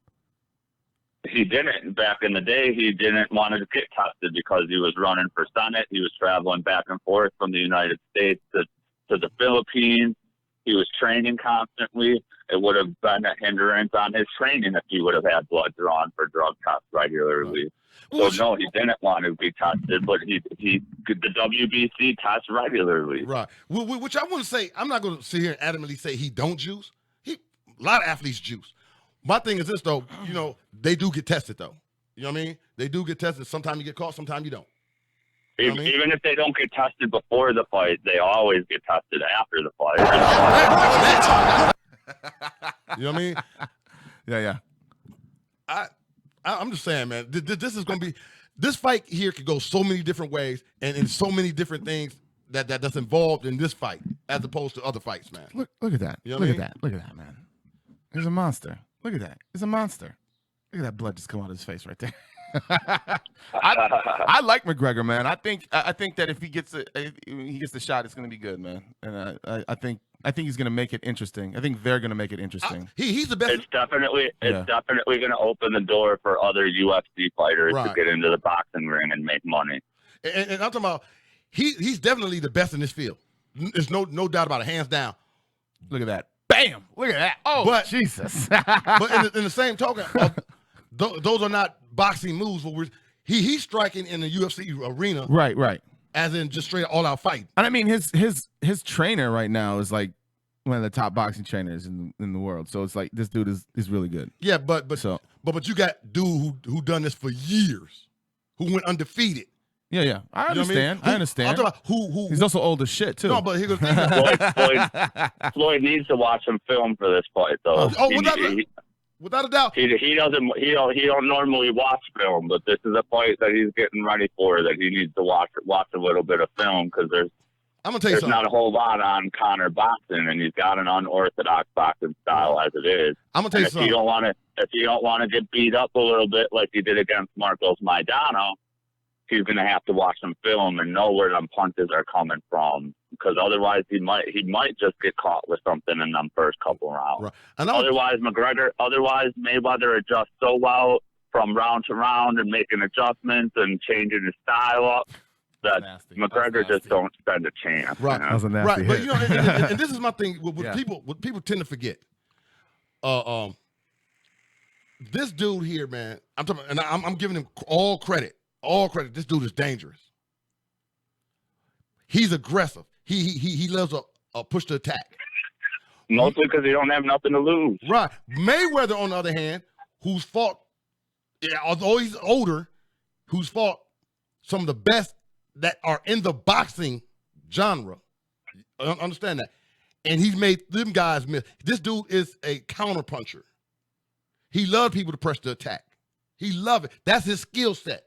He didn't. Back in the day, he didn't want to get tested because he was running for Senate. He was traveling back and forth from the United States to the Philippines. He was training constantly. It would have been a hindrance on his training if he would have had blood drawn for drug tests regularly. So no, he didn't want to be tested, but the WBC tests regularly. Right. Which I want to say, I'm not going to sit here and adamantly say he don't juice. A lot of athletes juice. My thing is this, though, they do get tested, though. You know what I mean? They do get tested. Sometimes you get caught, sometimes you don't. You know Even if they don't get tested before the fight, they always get tested after the fight. You know what I mean? Yeah. I'm just saying, man. This is going to be this fight here could go so many different ways, and in so many different things that's involved in this fight, as opposed to other fights, man. Look at that. You know what Look I at that. Look at that, man. He's a monster. Look at that. He's a monster. Look at that blood just come out of his face right there. I like McGregor, man. I think that if he gets the shot, it's going to be good, man. And I think he's going to make it interesting. I think they're going to make it interesting. He's the best. It's definitely going to open the door for other UFC fighters to get into the boxing ring and make money. And I'm talking about he's definitely the best in this field. There's no doubt about it, hands down. Look at that. Bam! Look at that. Oh, but, Jesus. But in the same token, those are not boxing moves. But he's striking in the UFC arena. Right. As in just straight all out fight. And I mean, his trainer right now is like one of the top boxing trainers in the world. So it's like this dude is really good. Yeah, but you got dude who done this for years, who went undefeated. Yeah. I understand. I understand. I'm talking about who he's also old as shit too. No, but he goes. Floyd needs to watch some film for this fight, though. Without a doubt. He don't normally watch film, but this is a fight that he's getting ready for that he needs to watch a little bit of film because there's not a whole lot on Conor boxing, and he's got an unorthodox boxing style as it is. I'm gonna tell you something. If you don't want to get beat up a little bit like he did against Marcos Maidano, he's gonna have to watch some film and know where them punches are coming from, because otherwise he might just get caught with something in them first couple rounds. Right. Otherwise Mayweather adjusts so well from round to round and making adjustments and changing his style up that McGregor just don't stand a chance. Right. That was a nasty hit. But and this is my thing with people. What people tend to forget. This dude here, man. I'm talking, and I'm giving him all credit. All credit. This dude is dangerous. He's aggressive. He loves a push to attack. Mostly because he don't have nothing to lose. Right. Mayweather, on the other hand, who's fought, although he's older, who's fought some of the best that are in the boxing genre. Understand that. And he's made them guys miss. This dude is a counterpuncher. He loves people to press the attack. He loves it. That's his skill set.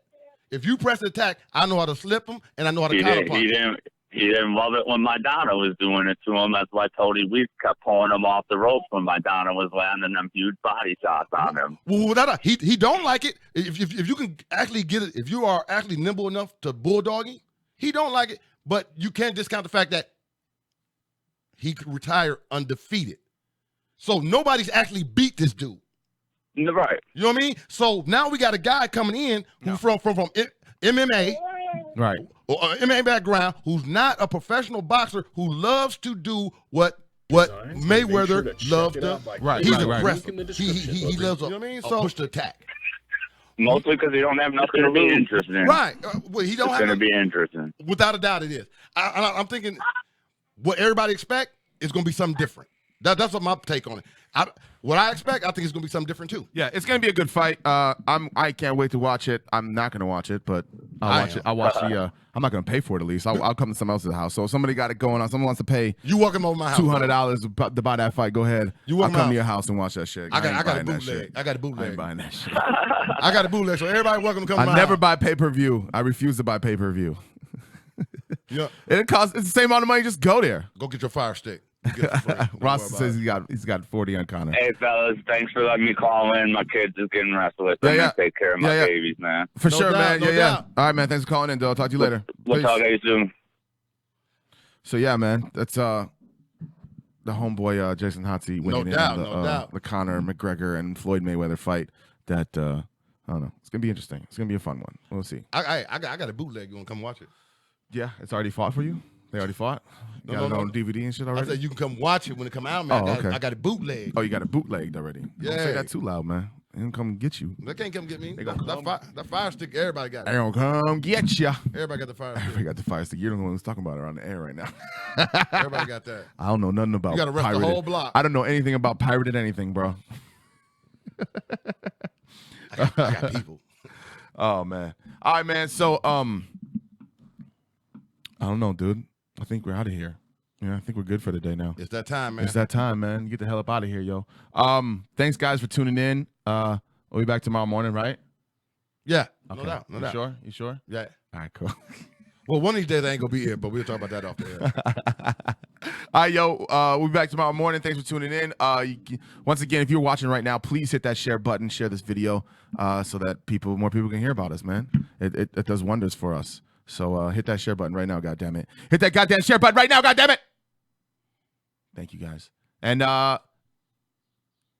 If you press the attack, I know how to slip him, and I know how to counterpunch. He didn't love it when Maidana was doing it to him. That's why Tony Weeks kept pulling him off the ropes when Maidana was landing them huge body shots on him. Well, he don't like it. If you can actually get it, if you are actually nimble enough to bulldog him, he don't like it. But you can't discount the fact that he could retire undefeated. So nobody's actually beat this dude. Right. You know what I mean? So now we got a guy coming in who's from MMA. Right. Or MMA background, who's not a professional boxer, who loves to do what Mayweather loved to. Right. He's right, aggressive. Right. He loves a push to attack. Mostly because he don't have nothing to lose. Interesting. Right. Well, he don't it's have. It's going to be interesting. Without a doubt, it is. I'm thinking what everybody expect is going to be something different. That's what my take on it. What I expect, I think it's going to be something different too. Yeah, it's going to be a good fight. I can't wait to watch it. I'm not going to watch it, but I'll watch it. I'll watch the. I'm not going to pay for it at least. I'll come to someone else's house. So if somebody got it going on, someone wants to pay. You welcome over my house. $200 to buy that fight. Go ahead. I'll come to your house and watch that shit. I got a bootleg. I got a bootleg. I ain't buying that shit. I got a bootleg. So everybody welcome to come. I never buy pay-per-view. I refuse to buy pay-per-view. Yeah. It's the same amount of money. Just go there. Go get your fire stick. Ross says he's got 40 on Conor. Hey fellas, thanks for letting me call in. My kids is getting restless. I'm gonna take care of my babies, man. For sure, doubt, man. Yeah. All right, man. Thanks for calling in, I'll talk to you later. We'll talk to you soon. So yeah, man. That's the homeboy Jason Hotsey winning the Conor McGregor and Floyd Mayweather fight. That I don't know. It's gonna be interesting. It's gonna be a fun one. We'll see. I got a bootleg. You wanna come watch it? Yeah, it's already fought for you. They already fought? You got it on DVD and shit already? I said you can come watch it when it come out, man. Okay. I got it bootlegged. Oh, you got it bootlegged already? Yeah. Don't say that too loud, man. They don't come get you. They can't come get me. They gonna That fire stick, everybody got it. They gonna come get ya. Everybody got the fire stick. Everybody got the fire stick. You're the one who's talking about it on the air right now. Everybody got that. I don't know nothing about You got to rest pirated. the whole block. I don't know anything about pirated anything, bro. I got people. Oh, man. All right, man. So, I don't know, dude. I think we're out of here. Yeah, I think we're good for the day now. It's that time, man. It's that time, man. Get the hell up out of here, yo. Thanks, guys, for tuning in. We'll be back tomorrow morning, right? Yeah. Okay. No doubt. No doubt. Sure? You sure? Yeah. All right, cool. Well, one of these days I ain't gonna be here, but we'll talk about that off the air. All right, yo, we'll be back tomorrow morning. Thanks for tuning in. Once again, if you're watching right now, please hit that share button, share this video, so that more people can hear about us, man. It does wonders for us. So hit that share button right now, goddammit. Hit that goddamn share button right now, goddammit. Thank you, guys. And go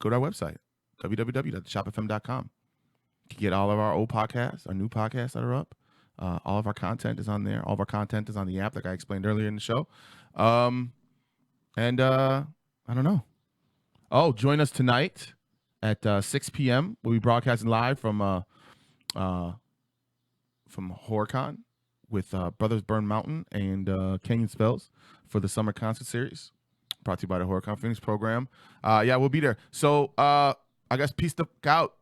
to our website, www.theshopfm.com. You can get all of our old podcasts, our new podcasts that are up. All of our content is on there. All of our content is on the app, like I explained earlier in the show. And I don't know. Oh, join us tonight at 6 p.m. We'll be broadcasting live from HorrorCon with Brothers Burn Mountain and Canyon Spells for the summer concert series, brought to you by the HorrorCon Phoenix program. Yeah, we'll be there. So I guess peace the fuck out,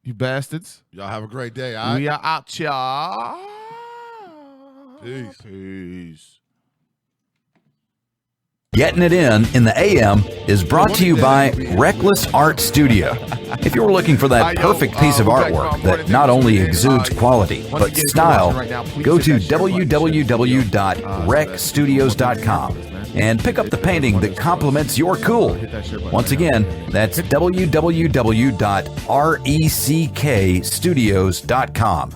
you bastards. Y'all have a great day. All right. We are out, y'all. Peace. Peace. Getting It In the AM is brought to you by Reckless Art Studio. If you're looking for that perfect piece of artwork that not only exudes quality but style, go to www.recstudios.com and pick up the painting that complements your cool. Once again, that's www.reckstudios.com.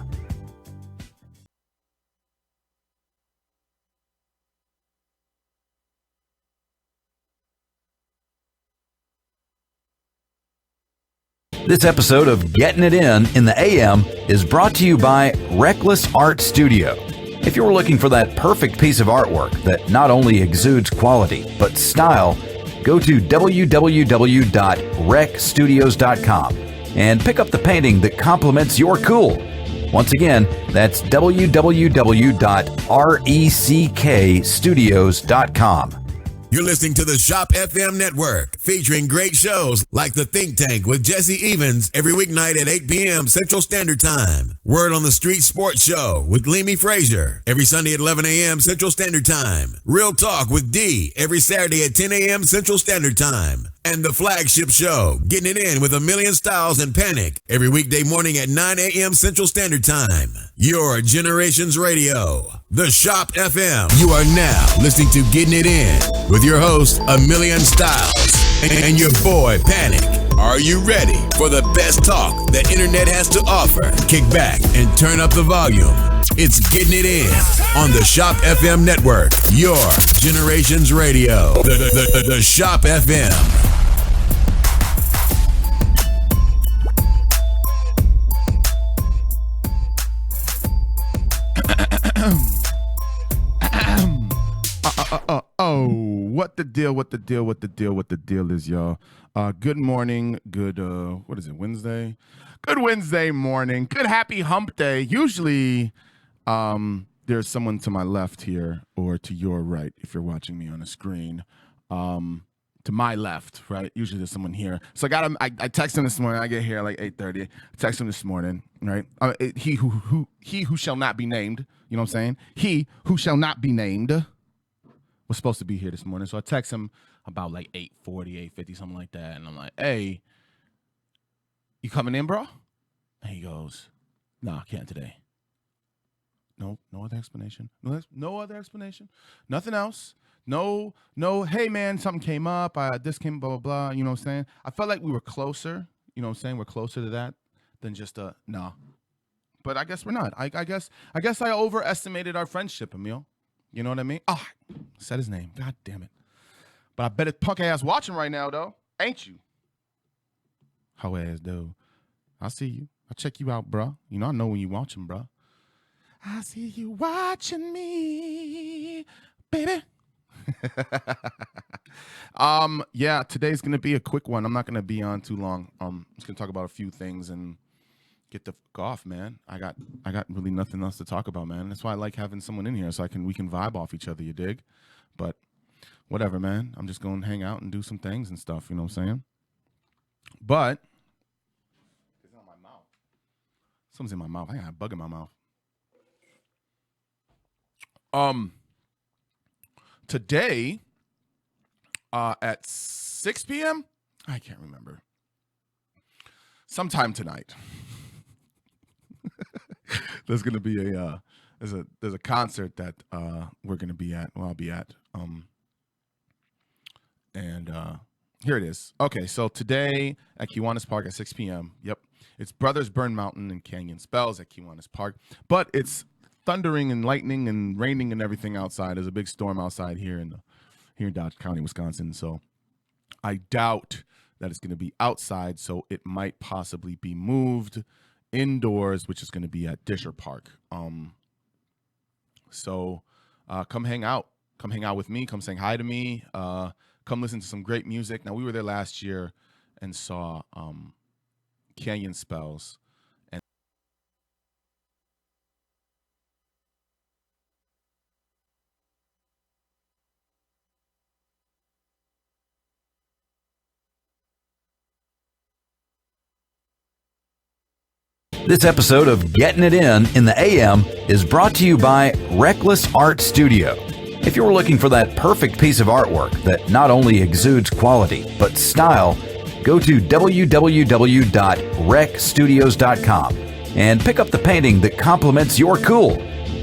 This episode of Getting It In the AM is brought to you by Reckless Art Studio. If you're looking for that perfect piece of artwork that not only exudes quality but style, go to www.reckstudios.com and pick up the painting that complements your cool. Once again, that's www.reckstudios.com. You're listening to the Shop FM Network, featuring great shows like The Think Tank with Jesse Evans every weeknight at 8 p.m. Central Standard Time. Word on the Street Sports Show with Leamy Frazier every Sunday at 11 a.m. Central Standard Time. Real Talk with D every Saturday at 10 a.m. Central Standard Time. And the flagship show, Getting It In with A Million Styles and Panic, every weekday morning at 9 a.m. Central Standard Time. Your Generations Radio, the Shop FM. You are now listening to Getting It In with your host, A Million Styles, and your boy, Panic. Are you ready for the best talk the internet has to offer? Kick back and turn up the volume. It's Getting It In on the Shop FM Network, your Generations Radio, the Shop FM. What the deal is, y'all. Good morning, good, what is it, Wednesday? Good Wednesday morning, good happy hump day. Usually there's someone to my left here, or to your right if you're watching me on a screen. To my left, right? Usually there's someone here. So I texted him this morning. I get here at like 8:30. I texted him this morning, right? He who shall not be named, you know what I'm saying? He who shall not be named was supposed to be here this morning. So I text him about like 8:40, 8:50, something like that. And I'm like, hey, you coming in, bro? And he goes, nah, I can't today. No other explanation. No other explanation. Nothing else. No, hey, man, something came up. This came, blah, blah, blah. You know what I'm saying? I felt like we were closer. You know what I'm saying? We're closer to that than just nah. But I guess we're not. I guess I overestimated our friendship, Emil. You know what I mean? Oh, I said his name. God damn it. But I bet it's punk ass watching right now, though. Ain't you? How ass, though. I see you. I check you out, bro. You know, I know when you watching, bro. I see you watching me, baby. Yeah, today's gonna be a quick one. I'm not gonna be on too long. I'm just gonna talk about a few things and get the fuck off, man. I got really nothing else to talk about, man. That's why I like having someone in here, so we can vibe off each other, you dig? But whatever, man. I'm just going to hang out and do some things and stuff, you know what I'm saying? But it's on my mouth. Something's in my mouth. I got a bug in my mouth. Today, at 6 p.m., I can't remember. Sometime tonight. there's gonna be there's a concert that we're gonna be at. Well, I'll be at. And here it is. Okay, so today at Kiwanis Park at 6 p.m. Yep, it's Brothers Burn Mountain and Canyon Spells at Kiwanis Park, but it's thundering and lightning and raining and everything outside. There's a big storm outside here in Dodge County, Wisconsin. So I doubt that it's going to be outside. So it might possibly be moved indoors, which is going to be at Disher Park. So come hang out. Come hang out with me. Come saying hi to me. Come listen to some great music. Now, we were there last year and saw Canyon Spells. This episode of Getting It In the AM is brought to you by Reckless Art Studio. If you're looking for that perfect piece of artwork that not only exudes quality, but style, go to www.recstudios.com and pick up the painting that complements your cool.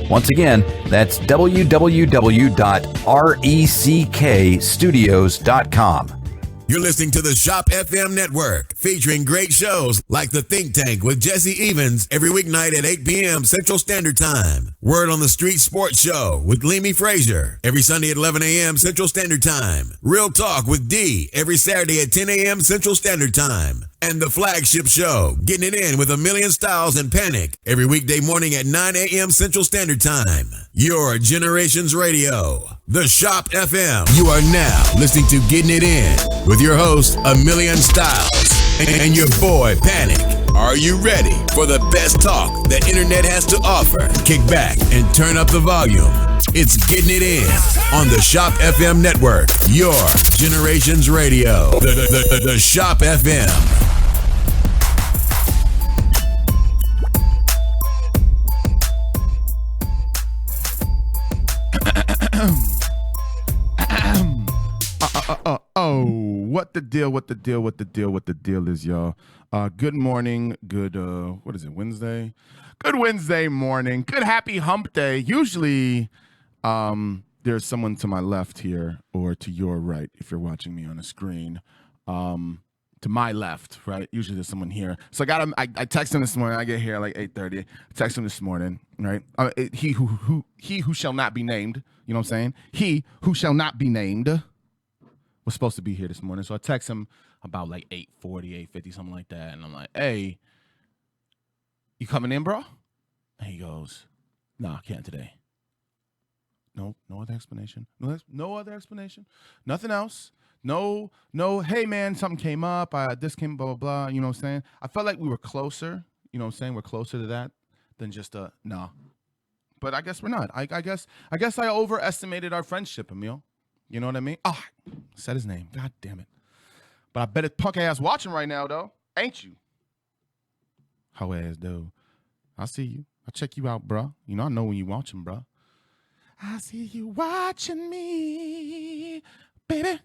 Once again, that's www.reckstudios.com. You're listening to the Shop FM Network, featuring great shows like The Think Tank with Jesse Evans every weeknight at 8 p.m. Central Standard Time. Word on the Street Sports Show with Leamy Frazier every Sunday at 11 a.m. Central Standard Time. Real Talk with D every Saturday at 10 a.m. Central Standard Time. And the flagship show, Getting It In with A Million Styles and Panic, every weekday morning at 9 a.m. Central Standard Time. Your Generations Radio, the Shop FM. You are now listening to Getting It In with your host, A Million Styles, and your boy, Panic. Are you ready for the best talk the internet has to offer? Kick back and turn up the volume. It's Getting It In on the Shop FM Network, your Generations Radio, the Shop FM. What the deal is, y'all. Good morning, good, what is it, Wednesday? Good Wednesday morning, good happy hump day. Usually, there's someone to my left here, or to your right, if you're watching me on a screen. To my left, right? Usually there's someone here. So I texted him this morning. I get here at like 8:30. I texted him this morning, right? He who shall not be named, you know what I'm saying? He who shall not be named was supposed to be here this morning. So I text him about like 8:40, 8:50, something like that. And I'm like, hey, you coming in, bro? And he goes, nah, I can't today. No other explanation. No other explanation. Nothing else. No, hey, man, something came up. This came, blah, blah, blah. You know what I'm saying? I felt like we were closer. You know what I'm saying? We're closer to that than just nah. But I guess we're not. I guess I overestimated our friendship, Emil. You know what I mean? Oh, I said his name. God damn it. But I bet it's punk ass watching right now, though. Ain't you? How ass, though. I see you. I check you out, bro. You know, I know when you watching, bro. I see you watching me, baby.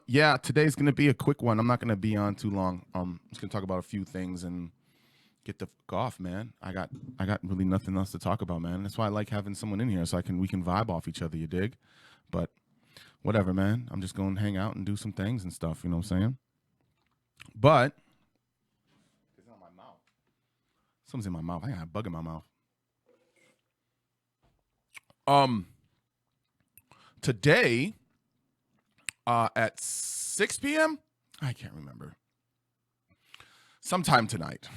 Yeah, today's gonna be a quick one. I'm not gonna be on too long. I'm just gonna talk about a few things and get the fuck off, man. I got really nothing else to talk about, man. That's why I like having someone in here so we can vibe off each other, you dig? But whatever, man. I'm just going to hang out and do some things and stuff, you know what I'm saying? But it's on my mouth. Something's in my mouth. I got a bug in my mouth. Today at 6 p.m. I can't remember. Sometime tonight.